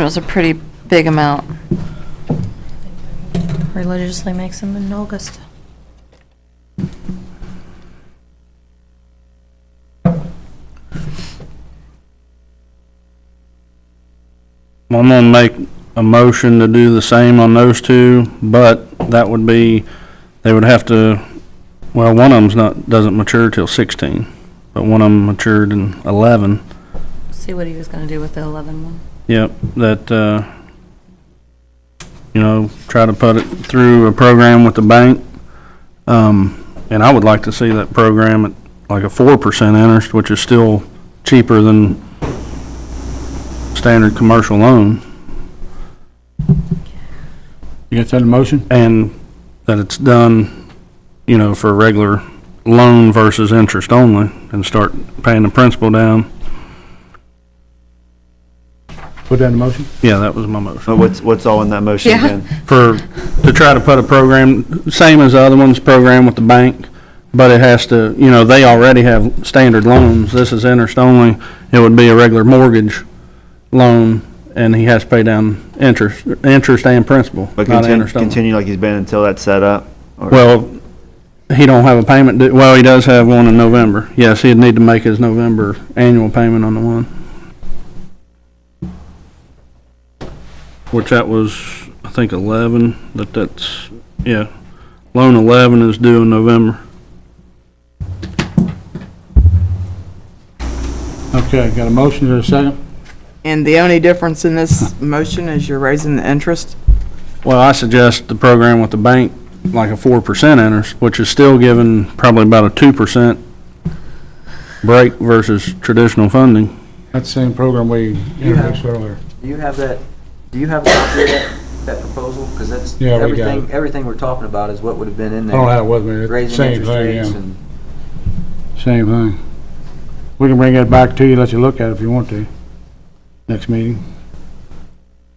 was a pretty big amount. Religiously makes them in August. I'm gonna make a motion to do the same on those two, but that would be, they would have to, well, one of them's doesn't mature till 16, but one of them matured in 11. See what he was gonna do with the 11 one. Yep, that, try to put it through a program with the bank. And I would like to see that program at like a 4% interest, which is still cheaper than standard commercial loan. You got that in motion? And that it's done, for a regular loan versus interest only, and start paying the principal down. Put that in motion? Yeah, that was my motion. So what's all in that motion Yeah. again? To try to put a program, same as the other ones, program with the bank, but it has to, they already have standard loans. This is interest only. It would be a regular mortgage loan, and he has to pay down interest and principal, But not interest only. continue like he's been until that's set up? Or- Well, he don't have a payment due, well, he does have one in November. Yes, he'd need to make his November annual payment on the one. Which that was, I think, 11, loan 11 is due in November. Okay, got a motion, or a second? And the only difference in this motion is you're raising the interest? Well, I suggest the program with the bank, like a 4% interest, which is still giving probably about a 2% break versus traditional funding. That's the same program we introduced earlier. Do you have that, that proposal? Because that's, Yeah, we got it. everything we're talking about is what would have been in I there. don't have it with me, it's the Raising same interest thing, rates yeah. and, Same thing. We can bring that back to you, let you look at it if you want to, next meeting.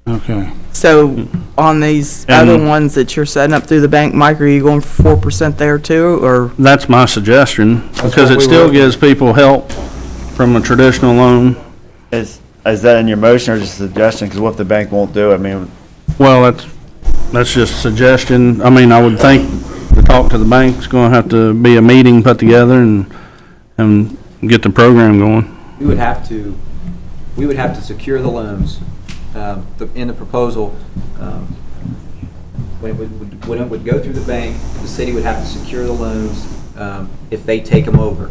Okay. So on these other ones that you're setting up through the bank, Mike, are you going for 4% there too, or? That's my suggestion, because what it we still were- gives people help from a traditional loan. Is that in your motion or just a suggestion? Because what if the bank won't do it? I mean, Well, that's just a suggestion. I mean, I would think to talk to the bank, it's gonna have to be a meeting put together and get the program going. we would have to secure the loans, in the proposal, when it would go through the bank, the city would have to secure the loans, if they take them over,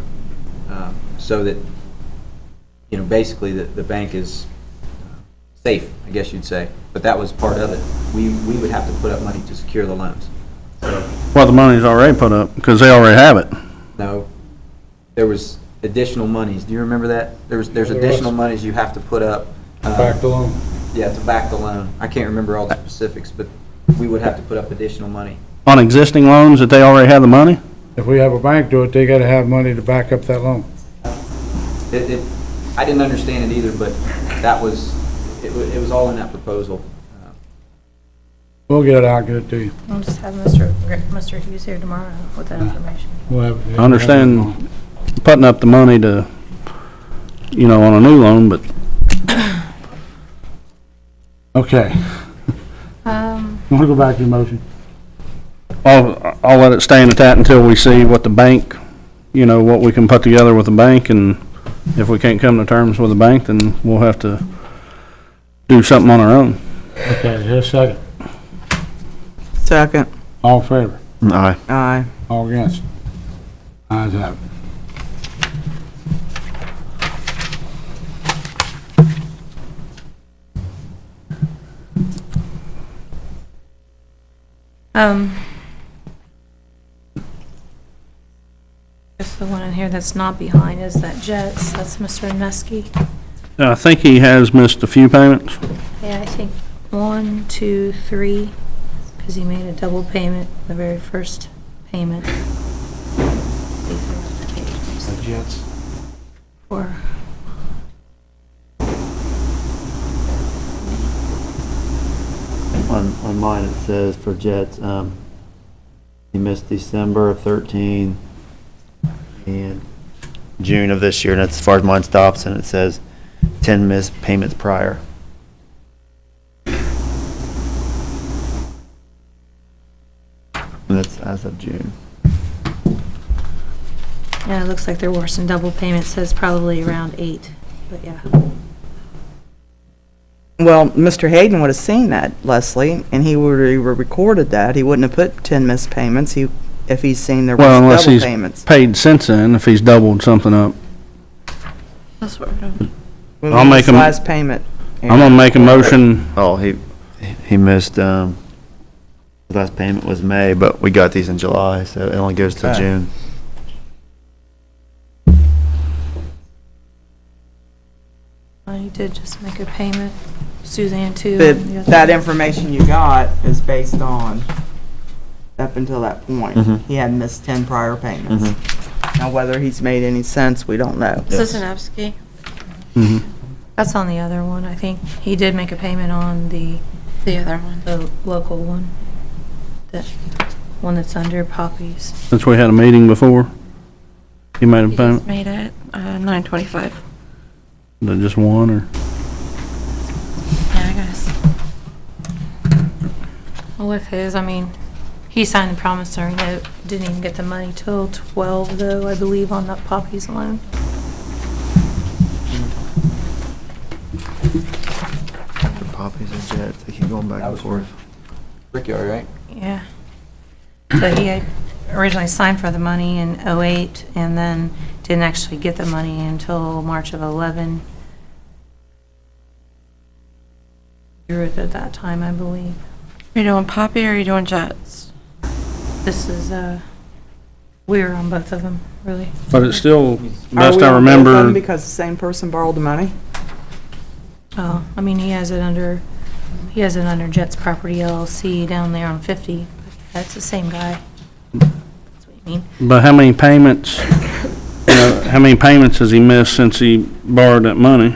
so that, basically the bank is safe, I guess you'd say, but that was part of it. We would have to put up money to secure the loans. So, Well, the money's already put up, because they already have it. no, there was additional monies. Do you remember that? There's additional monies you have to put up. Back the loan. Yeah, to back the loan. I can't remember all the specifics, but we would have to put up additional money. On existing loans that they already have the money? If we have a bank do it, they gotta have money to back up that loan. I didn't understand it either, but that was, it was all in that proposal. We'll get it out, get it to you. I'll just have Mr. Hughes here tomorrow with that information. We'll have it. I understand putting up the money to, on a new loan, but Okay, wanna go back to your motion? I'll let it stand at that until we see what the bank, what we can put together with the bank, and if we can't come to terms with the bank, then we'll have to do something on our own. Okay, here's a second. Second. All in favor? aye. Aye. All against? Ayes have it. Just the one in here that's not behind is that Jets, that's Mr. Nesky. I think he has missed a few payments. Yeah, I think 1, 2, 3, because he made a double payment, the very first payment. The Jets. Or, On mine, it says for Jets, he missed December of 13 and June of this year, and that's as far as mine stops, and it says 10 missed payments prior. That's as of June. Yeah, it looks like there were some double payments, says probably around 8, but yeah. Well, Mr. Hayden would have seen that, Leslie, and he would have recorded that. He wouldn't have put 10 missed payments if he's seen there was Well, unless double he's payments. paid since then, if he's doubled something up. That's what we're doing. When I'll was make his him- last payment. I'm gonna make a motion, Oh, he missed, his last payment was May, but we got these in July, so it only goes to Okay. June. He did just make a payment, Suzanne too. That information you got is based on up until that point. Mhm. He had missed 10 prior payments. Now, whether he's made any sense, we don't know. Is this an Absky? That's on the other one, I think. He did make a payment on the The other one. local one. The one that's under Poppy's. since we had a meeting before. He made a He payment, just made it, 9:25. is it just one, or? Yeah, I guess. Well, with his, I mean, he signed the promissory note, didn't even get the money till 12 though, I believe, on that Poppy's loan. The poppies and jets, they keep going back and forth. Brickyard, right? Yeah. But he had originally signed for the money in '08 and then didn't actually get the money until March of '11. Drew it at that time, I believe. Are you doing Poppy or are you doing Jets? This is, we were on both of them, really. But it's still, Are best we I on both of them remember, because the same person borrowed the money? Oh, I mean, he has it under Jets Property LLC down there on 50. That's the same guy. That's what you mean. but how many payments, how many payments has he missed since he borrowed that money?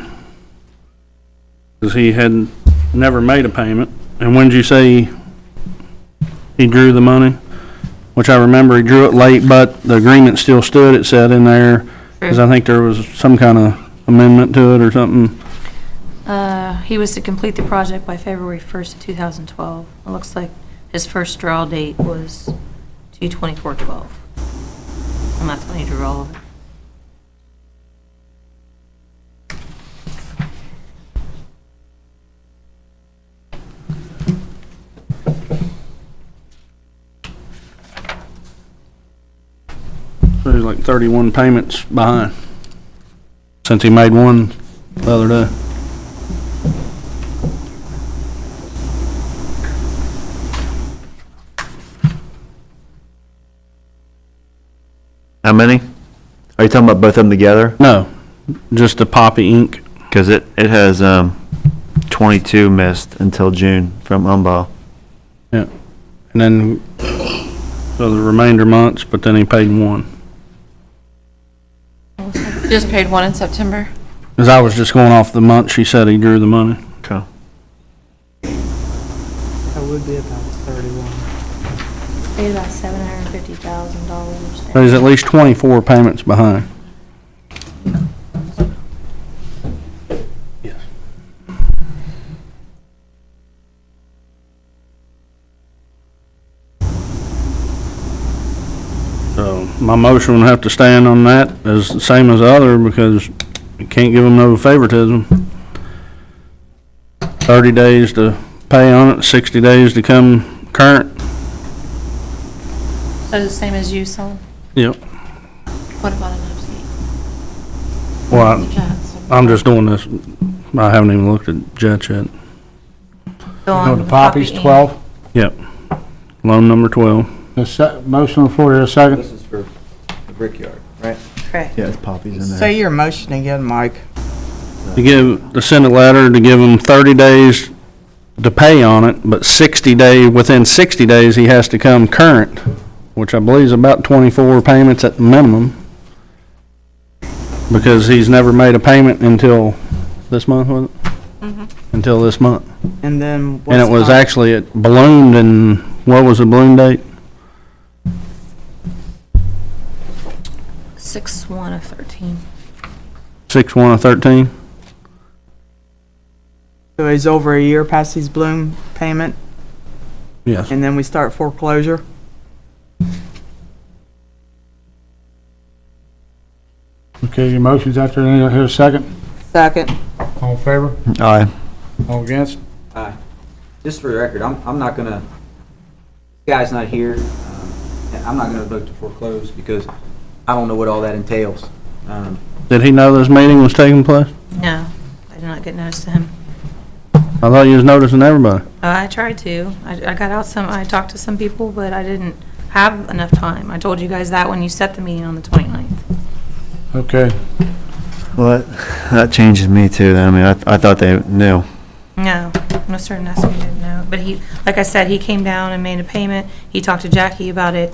Because he had never made a payment. And when did you say he drew the money? Which I remember he drew it late, but the agreement still stood, it said in there. Because I think there was some kind of amendment to it or something. He was to complete the project by February 1st, 2012. It looks like his first draw date was 2/24/12. And that's when he drew all of it. So he's like 31 payments behind. Since he made one the other day. How many? Are you talking about both of them together? No, just the Poppy Inc. Because it has 22 missed until June from Umball. Yeah. And then, so the remainder months, but then he paid one. You just paid one in September? Because I was just going off the month she said he drew the money. Okay. That would be about 31. Paid about $750,000. So he's at least 24 payments behind. Yes. So my motion would have to stand on that as the same as the other because you can't give them no favoritism. 30 days to pay on it, 60 days to come current. So the same as you, son? Yep. What about an Absky? Well, The Jets. I'm just doing this, I haven't even looked at Jets yet. Go No, on the Poppies, Poppy Inc. 12. Yep. Loan number 12. Motion on the floor, here a second. This is for the Brickyard, right? Correct. Yeah, it's poppies in there. Say your motion again, Mike. To send a letter to give him 30 days to pay on it, but within 60 days, he has to come current, which I believe is about 24 payments at the minimum. Because he's never made a payment until this month, was it? Until this month. And then And it was what's actually, it ballooned and, what was the balloon date? 6/1/13. 6/1/13? So he's over a year past his balloon payment, Yes. and then we start foreclosure? Okay, your motion's out there, any, here a second? Second. All in favor? Aye. All against? Aye. Just for the record, I'm not gonna, this guy's not here, and I'm not gonna vote to foreclose because I don't know what all that entails. Did he know this meeting was taking place? No, I did not get notice to him. I thought you was noticing everybody. I tried to. I got out some, I talked to some people, but I didn't have enough time. I told you guys that when you set the meeting on the 29th. Okay, Well, that changes me too, then. I mean, I thought they knew. No, Mr. Nesky didn't know. But he, like I said, he came down and made a payment. He talked to Jackie about it.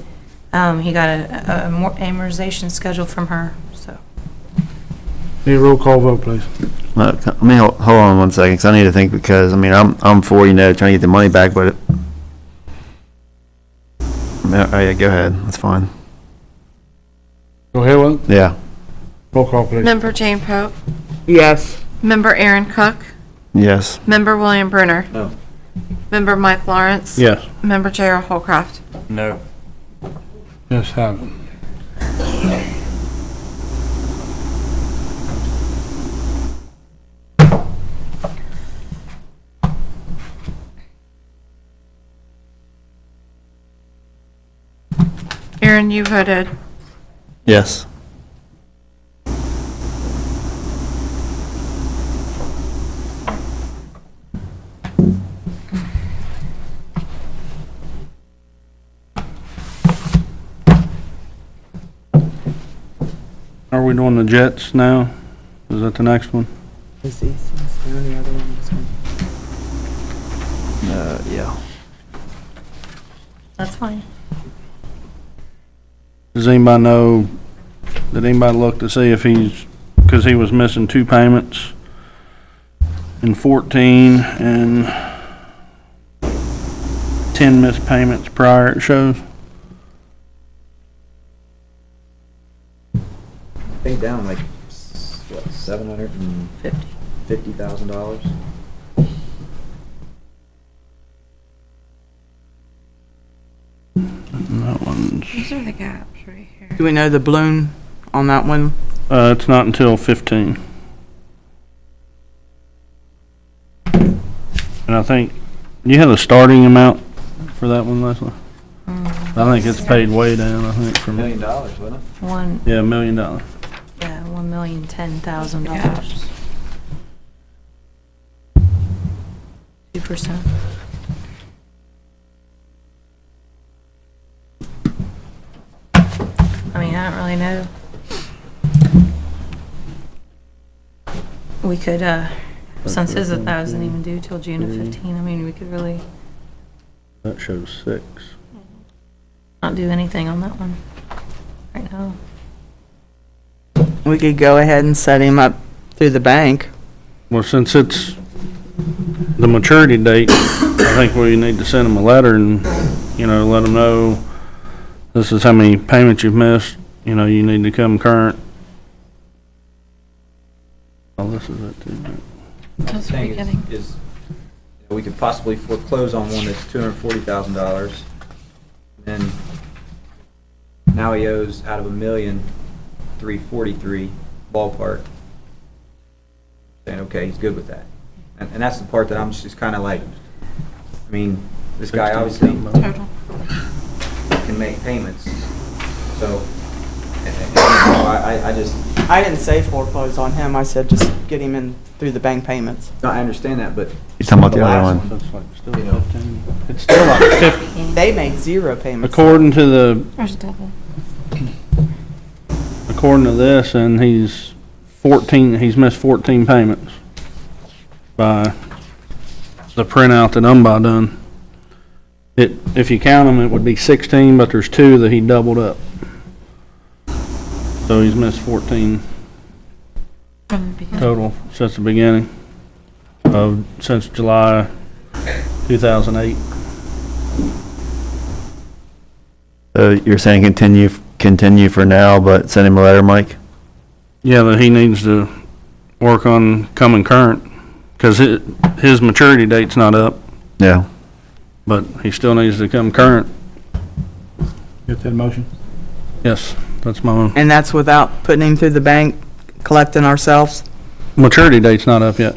He got a more amortization schedule from her, so. need a roll call vote, please. Let me hold on 1 second, because I need to think, because, I mean, I'm for, trying to get the money back, but oh, yeah, go ahead, that's fine. Go ahead, Will. Yeah. Roll call, please. Member Jane Pope, Yes. Member Aaron Cook, Yes. Member William Brunner, No. Member Mike Lawrence. Yes. Member J.R. Holcraft. No. Yes, have it. Aaron, you voted. Yes. Are we doing the Jets now? Is that the next one? Yeah. That's fine. Does anybody know, did anybody look to see if he's, because he was missing 2 payments in 14 and 10 missed payments prior, it shows? I think down like, what, $750,000? That one's, These are the gaps right here. Do we know the balloon on that one? it's not until 15. And I think, you had a starting amount for that one, Leslie? I think it's paid way down, I think, $1 from, million, wasn't it? yeah, $1 million. Yeah, $1,010,000. 2%. I mean, I don't really know. We could, since his doesn't even due till June of 15, I mean, we could really That shows 6. not do anything on that one right now. We could go ahead and set him up through the bank. Well, since it's the maturity date, I think we need to send them a letter and, let them know this is how many payments you've missed, you need to come current. Oh, this is it too. That's the Thing beginning. is, we could possibly foreclose on one that's $240,000. And now he owes out of $1,343,000 ballpark. Saying, okay, he's good with that. And that's the part that I'm just kind of like, I mean, this guy obviously Total. can make payments. So, I just, I didn't say foreclose on him, I said just get him in through the bank payments. no, I understand that, but. He's talking about the other last one. That's like still You know. 15. It's still like 50. They made 0 payments. According to There's double. according to this, and he's missed 14 payments by the printout that Umbah done. If you count them, it would be 16, but there's 2 that he doubled up. So he's missed 14 From the beginning. total since the beginning since July 2008. So you're saying continue for now, but send him a letter, Mike? Yeah, that he needs to work on coming current, because his maturity date's not up, Yeah. but he still needs to come current. Get that motion? Yes. That's my And that's without putting him through the bank, collecting ourselves? maturity date's not up yet.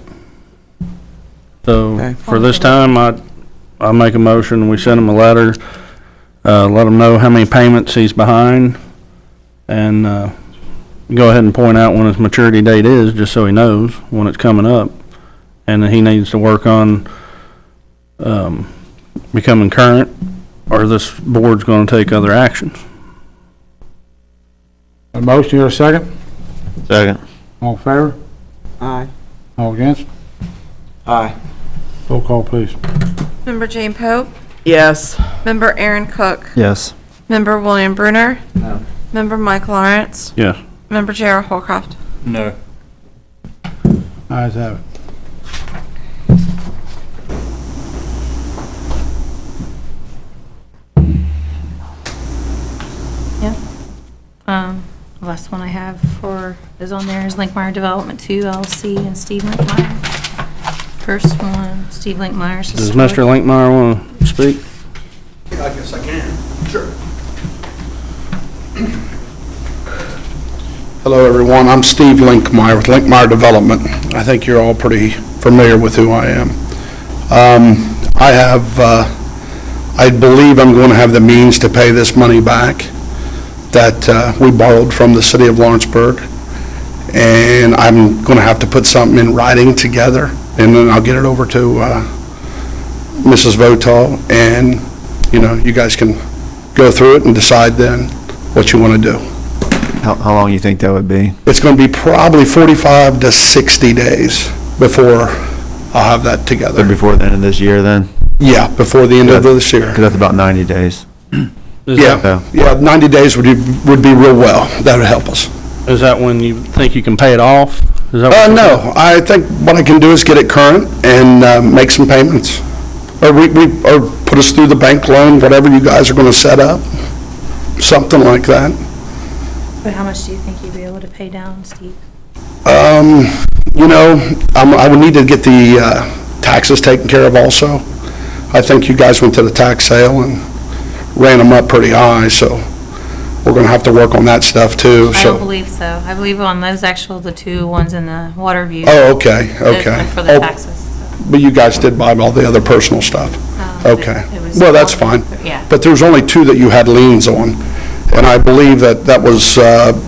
So Okay. for this time, I make a motion, we send him a letter, let him know how many payments he's behind, and go ahead and point out when his maturity date is, just so he knows when it's coming up. And then he needs to work on becoming current, or this board's gonna take other actions. A motion, here a second? Second. All in favor? Aye. All against? Aye. Roll call, please. Member Jane Pope, Yes. Member Aaron Cook, Yes. Member William Brunner, No. Member Mike Lawrence, Yes. Member J.R. Holcroft. No. Ayes have it. The last one I have is on there is Linkmeyer Development 2 LLC and Steve Linkmeyer. First one, Steve Linkmeyer. Does Mr. Linkmeyer want to speak? I guess I can. Sure. Hello, everyone. I'm Steve Linkmeyer with Linkmeyer Development. I think you're all pretty familiar with who I am. I believe I'm going to have the means to pay this money back that we borrowed from the city of Lawrenceburg. And I'm going to have to put something in writing together, and then I'll get it over to Mrs. Votal, and, you guys can go through it and decide then what you want to do. How long you think that would be? It's going to be probably 45 to 60 days before I'll have that So together. before the end of this year then? Yeah, before the end of this year. Because that's about 90 days. Yeah, 90 days would be real well. That would help us. Is that when you think you can pay it off? Is that what you're No, I think what I can do is get it current and make some payments. Or or put us through the bank loan, whatever you guys are going to set up, something like that. But how much do you think you'd be able to pay down, Steve? I would need to get the taxes taken care of also. I think you guys went to the tax sale and ran them up pretty high, so we're going to have to work on that stuff too. I don't believe so. I believe on those the two ones in the water view. Oh, okay, okay. For the Oh, taxes. So, But you guys did buy all the other personal stuff? Okay. it was- Well, that's fine. Yeah. But there's only two that you had liens on, and I believe that was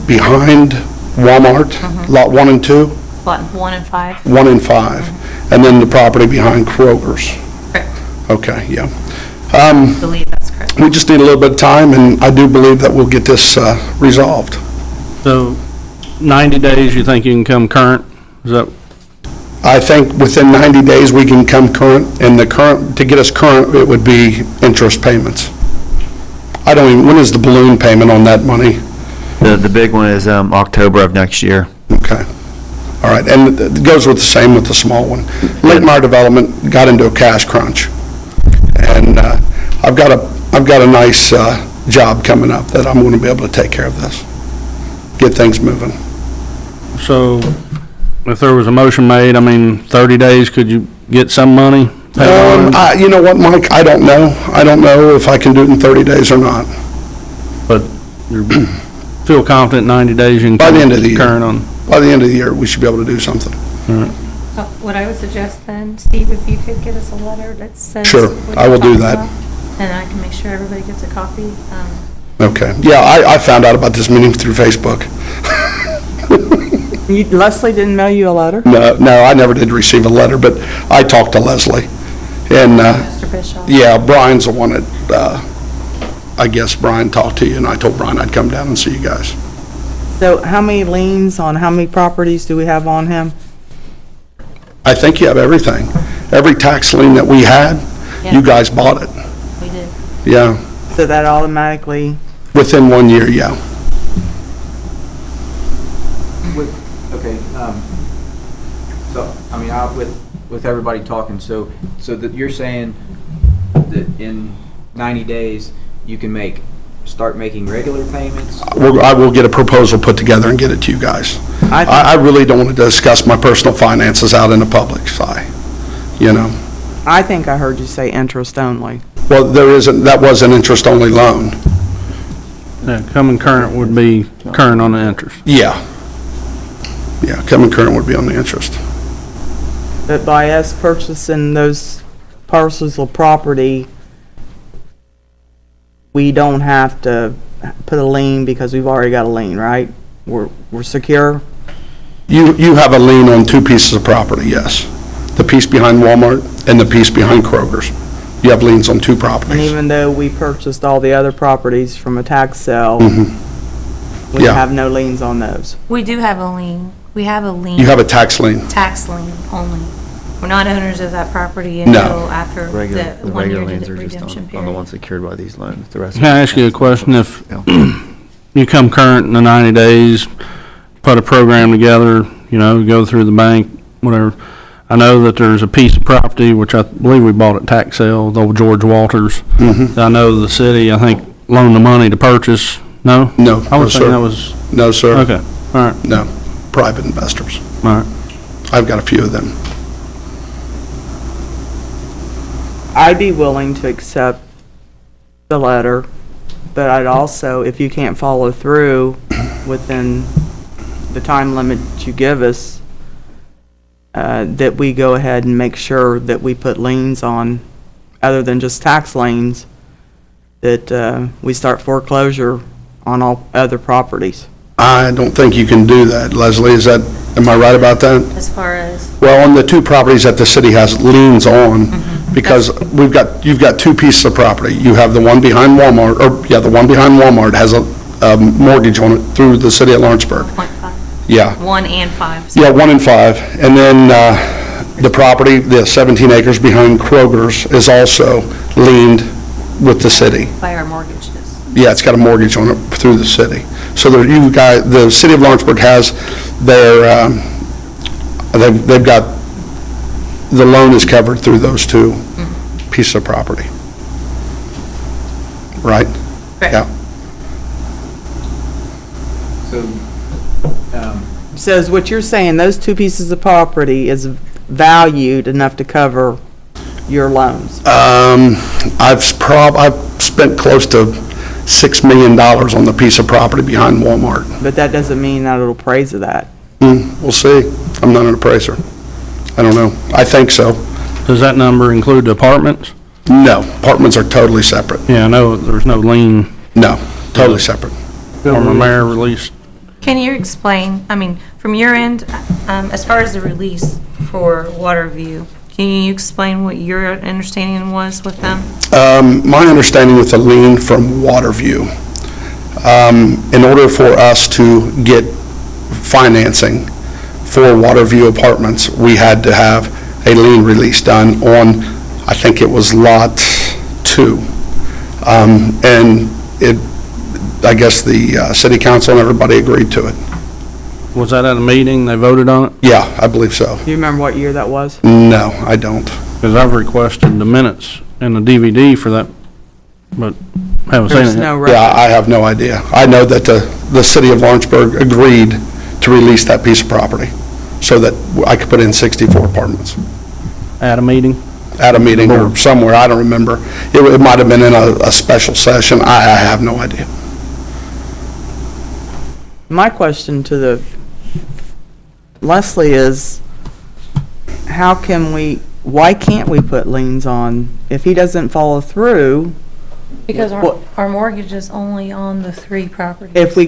behind Walmart, Lot 1 and 2, Lot 1 and 5. 1 and 5, and then the property behind Kroger's. Correct. Okay, yeah. I believe that's correct. We just need a little bit of time, and I do believe that we'll get this resolved. So 90 days, you think you can come current? Is that, I think within 90 days, we can come current, and to get us current, it would be interest payments. When is the balloon payment on that money? The big one is October of next year. Okay. All right, and it goes with the same with the small one. Linkmeyer Development got into a cash crunch, and I've got a nice job coming up that I'm going to be able to take care of this, get things moving. so if there was a motion made, 30 days, could you get some money? You know what, Mike? I don't know. I don't know if I can do it in 30 days or not. But you feel confident 90 days you can By the end of the year. current on? By the end of the year, we should be able to do something. What I would suggest then, Steve, if you could get us a letter that says. Sure, what I will you're do talking that. about, and I can make sure everybody gets a copy. Okay. Yeah, I found out about this meeting through Facebook. Leslie didn't mail you a letter? No, I never did receive a letter, but I talked to Leslie. And, Mr. Bischoff. yeah, Brian's the one that, I guess Brian talked to you, and I told Brian I'd come down and see you guys. So how many liens on how many properties do we have on him? I think you have everything. Every tax lien that we had, you Yeah. guys bought it. We did. Yeah, So that automatically, within 1 year, yeah. Okay, so, with everybody talking, so that you're saying that in 90 days, you can start making regular payments? I will get a proposal put together and get it to you guys. I really don't want to discuss my personal finances out in the public's eye, I think I heard you say interest only. Well, that was an interest-only loan. Yeah, coming current would be current on the interest. Yeah. Yeah, coming current would be on the interest. But by us purchasing those parcels of property, we don't have to put a lien because we've already got a lien, right? We're secure? You have a lien on 2 pieces of property, yes. The piece behind Walmart and the piece behind Kroger's. You have liens on 2 And properties. even though we purchased all the other properties from a tax sale, we Yeah. have no liens on those. We do have a lien. We have a lien. You have a tax lien. Tax lien only. We're not owners of that property No. until after Regular, the the 1 year regular liens are just redemption on the period. ones secured by these loans. The rest. Can I ask you a question? If you come current in the 90 days, put a program together, you know, go through the bank, whatever. I know that there's a piece of property, which I believe we bought at tax sale, the old George Walters. I know the city, I think, loaned the money to purchase. No? No, I no, was thinking sir. that was, No, sir. okay, all right, No, private investors. all right. I've got a few of them. I'd be willing to accept the letter, but I'd also, if you can't follow through within the time limit you give us, that we go ahead and make sure that we put liens on, other than just tax liens, that we start foreclosure on all other properties. I don't think you can do that, Leslie. Am I right about that? As far as, Well, on the 2 properties that the city has liens on, because you've got 2 pieces of property. You have the one behind Walmart, the one behind Walmart has a mortgage on it through the city of Lawrenceburg. 0.5, Yeah. 1 and 5. Yeah, 1 and 5. And then the property, the 17 acres behind Kroger's is also liened with the city. By our mortgages. Yeah, it's got a mortgage on it through the city. So the city of Lawrenceburg has their, they've got, the loan is covered through those 2 pieces of property. Right? Correct. Yeah. So is what you're saying, those 2 pieces of property is valued enough to cover your loans? I've spent close to $6 million on the piece of property behind Walmart. But that doesn't mean that it'll appraise of that. We'll see. I'm not an appraiser. I don't know. I think so. Does that number include the apartments? No, apartments are totally separate. Yeah, I know there's no lien. No, totally separate. Former mayor released. Can you explain, I mean, from your end, as far as the release for Waterview, can you explain what your understanding was with them? My understanding with the lien from Waterview, in order for us to get financing for Waterview Apartments, we had to have a lien release done on, I think it was Lot 2. And I guess the city council and everybody agreed to it. Was that at a meeting, they voted on it? Yeah, I believe so. Do you remember what year that was? No, I don't. Because I've requested the minutes and the DVD for that, but haven't seen There's it. no yet. record. Yeah, I have no idea. I know that the city of Lawrenceburg agreed to release that piece of property so that I could put in 64 apartments At a meeting? at a meeting or somewhere, I don't remember. It might have been in a special session, I have no idea. My question to the Leslie is, why can't we put liens on, if he doesn't follow through, Because What- our mortgage is only on the 3 properties. if we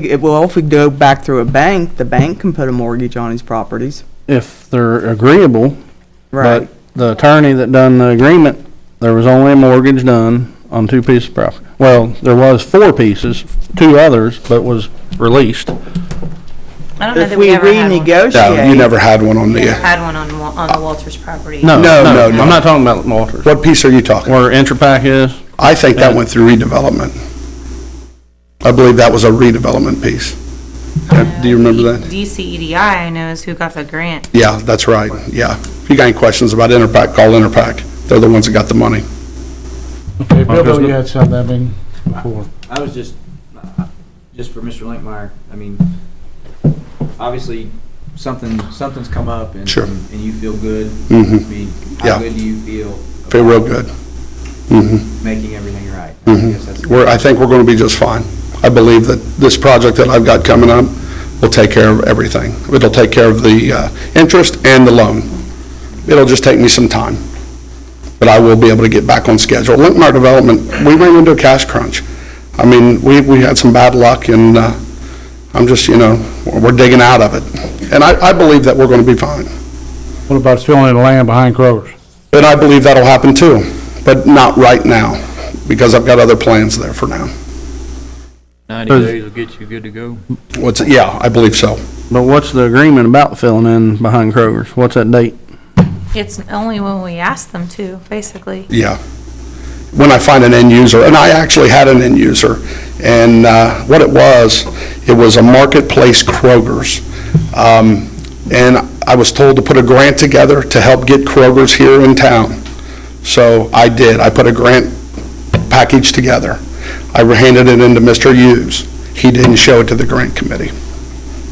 go back through a bank, the bank can put a mortgage on his properties. If they're agreeable, Right. but the attorney that done the agreement, there was only a mortgage done on 2 pieces of property. Well, there was 4 pieces, 2 others, but was released. I don't know If that we we ever had one. No, you renegotiate, never had one on We the, never had one on the Walters property. No, No, no, no. I'm not talking about Walters. what piece are you talking? Where Intrapac is? I think that went through redevelopment. I believe that was a redevelopment piece. Do you remember that? DCEDI, I know, is who got the grant. Yeah, that's right, yeah. If you got any questions about Interpac, call Interpac. They're the ones that got the money. Okay, Bill, you had something, I mean, before. I was just for Mr. Linkmeyer, I mean, obviously, something's come up and Sure. and you feel good. Mhm. I mean, Yeah. how good do you feel? Feel real about good. Mhm. Making everything right. I guess that's- I think we're gonna be just fine. I believe that this project that I've got coming up will take care of everything. It'll take care of the interest and the loan. It'll just take me some time, but I will be able to get back on schedule. Linkmar Development, we ran into a cash crunch. I mean, we had some bad luck, and I'm just, we're digging out of it. And I believe that we're going to be fine. What about filling in the land behind Kroger's? And I believe that'll happen too, but not right now, because I've got other plans there for now. 90 days will get you good to go. Yeah, I believe so. But what's the agreement about filling in behind Kroger's? What's that date? It's only when we ask them to, basically. Yeah. When I find an end user, and I actually had an end user, and what it was a marketplace Kroger's. And I was told to put a grant together to help get Kroger's here in town. So I did. I put a grant package together. I handed it into Mr. Hughes. He didn't show it to the grant committee.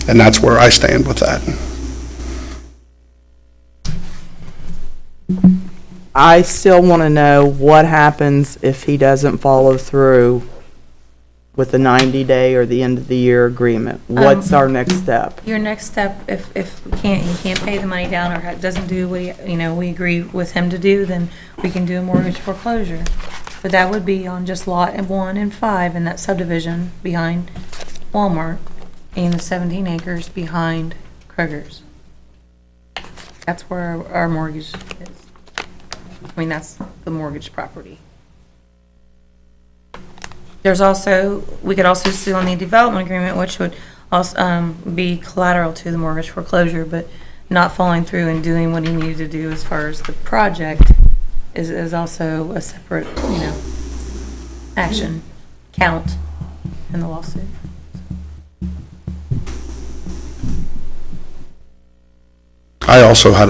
And that's where I stand with that. I still want to know what happens if he doesn't follow through with the 90-day or the end of the year agreement. What's our next step? Your next step, if he can't pay the money down or doesn't do what we agree with him to do, then we can do a mortgage foreclosure. But that would be on just lot 1 and 5 in that subdivision behind Walmart and the 17 acres behind Kroger's. That's where our mortgage is. I mean, that's the mortgage property. There's also, we could also sue on the development agreement, which would also be collateral to the mortgage foreclosure, but not following through and doing what he needed to do as far as the project is also a separate, action count in the lawsuit. I also had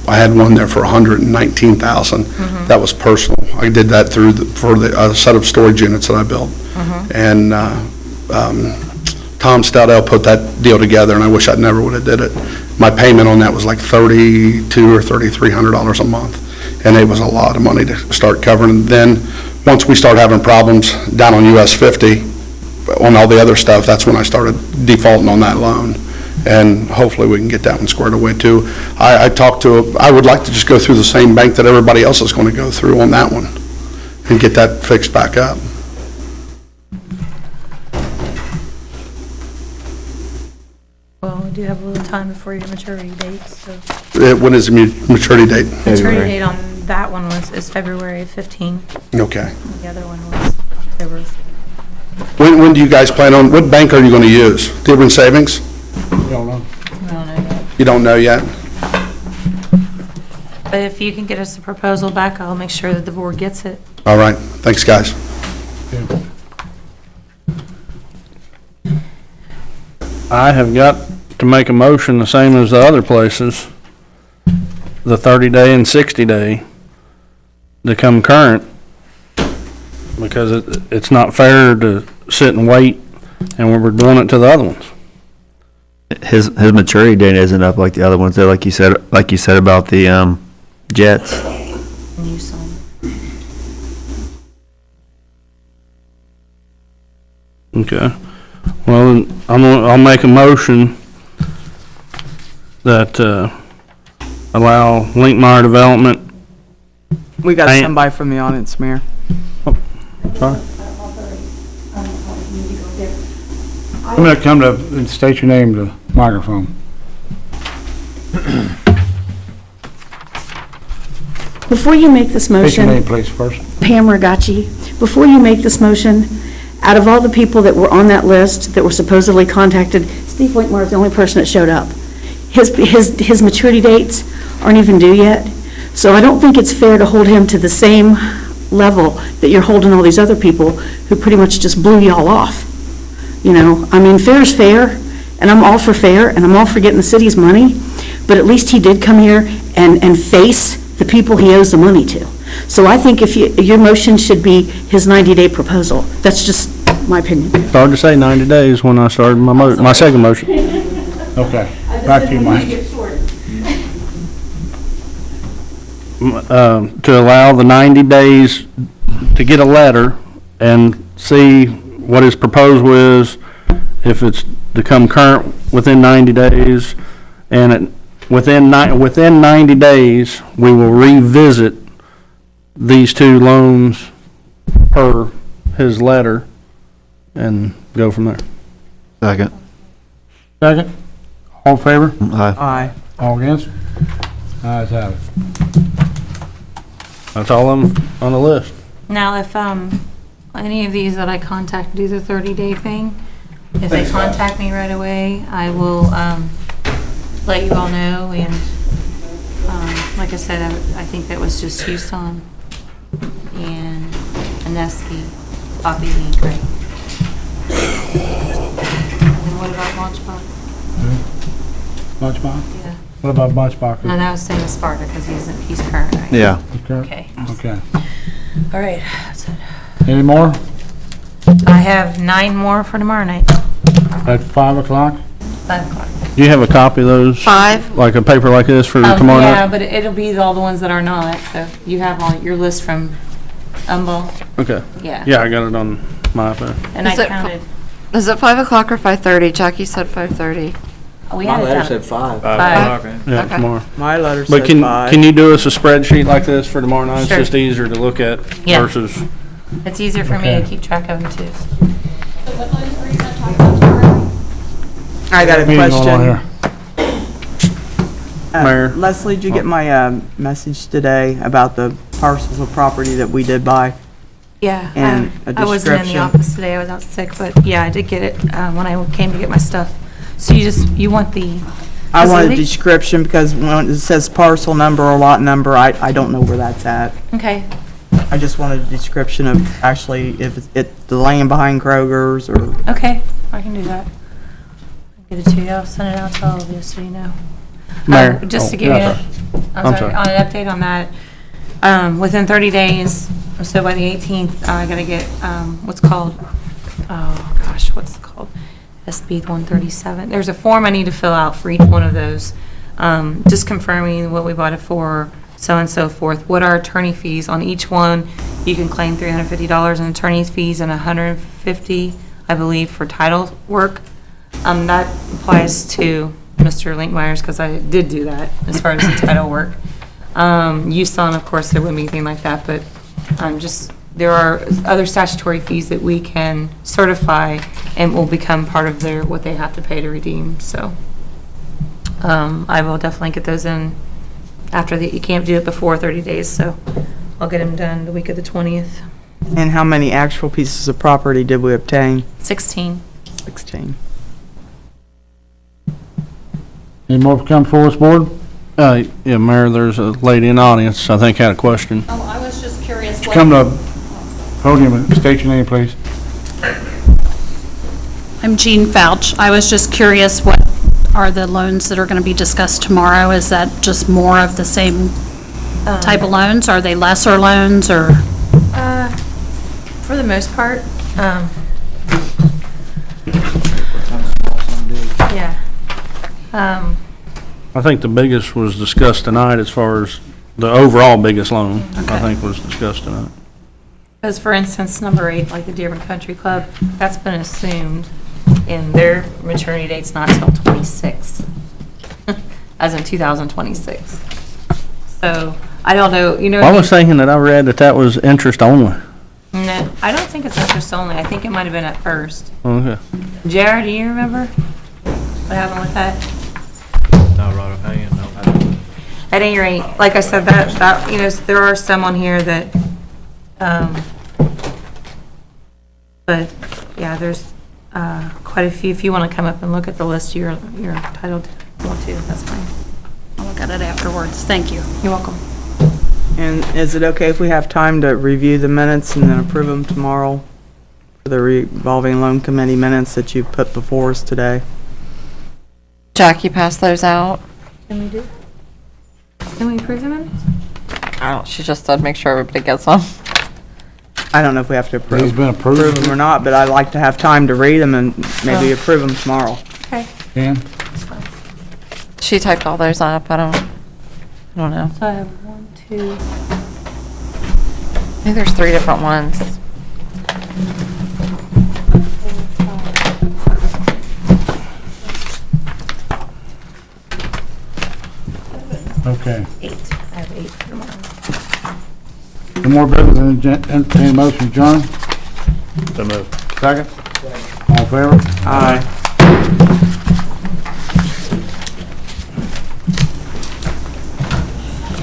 I had one there for $119,000. That was personal. I did that for the set of storage units that I built. And Tom Stoudell put that deal together, and I wish I never would have did it. My payment on that was like $3,200 or $3,300 a month, and it was a lot of money to start covering. And then once we start having problems down on US 50 on all the other stuff, that's when I started defaulting on that loan. And hopefully we can get that one squared away too. I would like to just go through the same bank that everybody else is going to go through on that one and get that fixed back up. Well, we do have a little time before your maturity date, so. When is the maturity date? Maturity date on that one is February 15. Okay. The other one was October. When do you guys plan on, what bank are you going to use? Dearborn Savings? Don't know. I don't know yet. You don't know yet? But if you can get us a proposal back, I'll make sure that the board gets it. All right. Thanks, guys. I have got to make a motion the same as the other places, the 30-day and 60-day, to come current, because it's not fair to sit and wait, and we're doing it to the other ones. His maturity date isn't up like the other ones, though, like you said about the jets. And you sign. Okay. Well, then I'll make a motion that allow Linkmeyer Development. We got somebody from the audience, Mayor. Sorry. I'm going to come to and state your name to the microphone. Before you make this State your motion, name, please, first. Pam Rigachi, before you make this motion, out of all the people that were on that list that were supposedly contacted, Steve Winkmar is the only person that showed up. His maturity dates aren't even due yet, so I don't think it's fair to hold him to the same level that you're holding all these other people who pretty much just blew y'all off. I mean, fair is fair, and I'm all for fair, and I'm all for getting the city's money, but at least he did come here and face the people he owes the money to. So I think if your motion should be his 90-day proposal. That's just my opinion. Started to say 90 days when I started my second motion. Okay, back to you, Mike. To allow the 90 days to get a letter and see what his proposal is, if it's to come current within 90 days, and within 90 days, we will revisit these two loans per his letter and go from there. Second. Second? All in favor? Aye. Aye. All against? Ayes have it. That's all on the list. Now, if, any of these that I contact do the 30-day thing, if they contact me right away, I will, let you all know, and, like I said, I think that was just Houston and Aneski, Poppy, and Craig. And then what about Launchpad? Lunchbox? Yeah. What about Lunchbox? No, that was same as Sparta, because he's current, right? Yeah. Okay. Okay. All right, that's it. Any more? I have 9 more for tomorrow night, At 5 o'clock? 5 o'clock. Do you have a copy of those? 5? Like a paper like this for tomorrow Yeah, night? but it'll be all the ones that are not, so you have all your list from Humboldt, Okay. yeah. Yeah, I got it on my iPad. And I Is it counted, Is it 5 o'clock or 5:30? Jackie said 5:30. we My had it letter down. said 5. 5 o'clock, eh? Yeah, Okay. tomorrow. My letter But said can 5. you do us a spreadsheet like this for tomorrow night? It's Sure. just easier to look at Yeah. versus, It's easier for me to Okay. keep track of them too. So what loans were you gonna talk about tomorrow? I got a Meeting going on question. here. Mayor. Leslie, did you get my message today about the parcels of property that we did buy? Yeah, And a I wasn't in the description. office today, I was out sick, but yeah, I did get it when I came to get my stuff. So you want the, I want a Facility? description because when it says parcel number or lot number, I don't know where that's at. okay, I just wanted a description of actually if it's the land behind Kroger's or, okay, I can do that. I'll get it to you, I'll send it out to all of you so you know. Mayor. Just to Oh, give you, yeah, I'm sorry, on an update on that, within 30 days, so by the 18th, I gotta get, what's called, oh gosh, what's it called? SB 137. There's a form I need to fill out for each one of those, just confirming what we bought it for, so on and so forth. What are attorney fees on each one? You can claim $350 in attorney's fees and $150, I believe, for title work. That applies to Mr. Linkmeyer's because I did do that as far as the title work. USON, of course, there wouldn't be anything like that, but there are other statutory fees that we can certify and will become part of what they have to pay to redeem, so. I will definitely get those in after you can't do it before 30 days, so I'll get them done the week of the 20th. and how many actual pieces of property did we obtain? 16. 16. Any more come for us, board? Yeah, Mayor, there's a lady in the audience, I think had a question. Oh, I was just curious what. Come to the podium and state your name, please. I'm Jean Fouch. I was just curious, what are the loans that are going to be discussed tomorrow? Is that just more of the same type of loans? Are they lesser loans, or? For the most part, yeah. I think the biggest was discussed tonight as far as the overall biggest loan, I Okay. think was discussed tonight. Because for instance, number 8, like the Dearborn Country Club, that's been assumed, and their maturity date's not till 26, as in 2026. So, I don't know, you know. I was thinking that I read that was interest only. No, I don't think it's interest only. I think it might have been at first. Okay. Jared, do you remember what happened with that? Not right offhand, no. At any rate, like I said, that, you know, there are some on here that, but, yeah, there's, quite a few. If you want to come up and look at the list, you're entitled to, that's fine. I'll look at it afterwards. Thank you. You're welcome. And is it okay if we have time to review the minutes and then approve them tomorrow for the revolving loan committee minutes that you put before us today? Jackie passed those out. Can we do? Can we approve the minutes? I don't, she just said make sure everybody gets them. I don't know if we have to approve. These been approved? Approve them or not, but I'd like to have time to read them and maybe approve them tomorrow. Okay, Dan? that's fine. She typed all those up. I don't know. So I have 1, 2, I think there's 3 different ones. Okay. 8. I have 8 for tomorrow. No more business, entertain a motion, adjourn. So moved. Second? All in favor? Aye.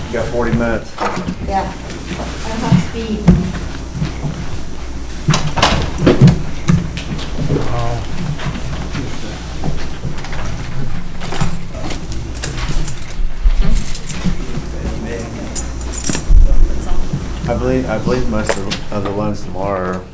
You got 40 minutes. Yeah. I don't have speed. I believe most of the loans tomorrow are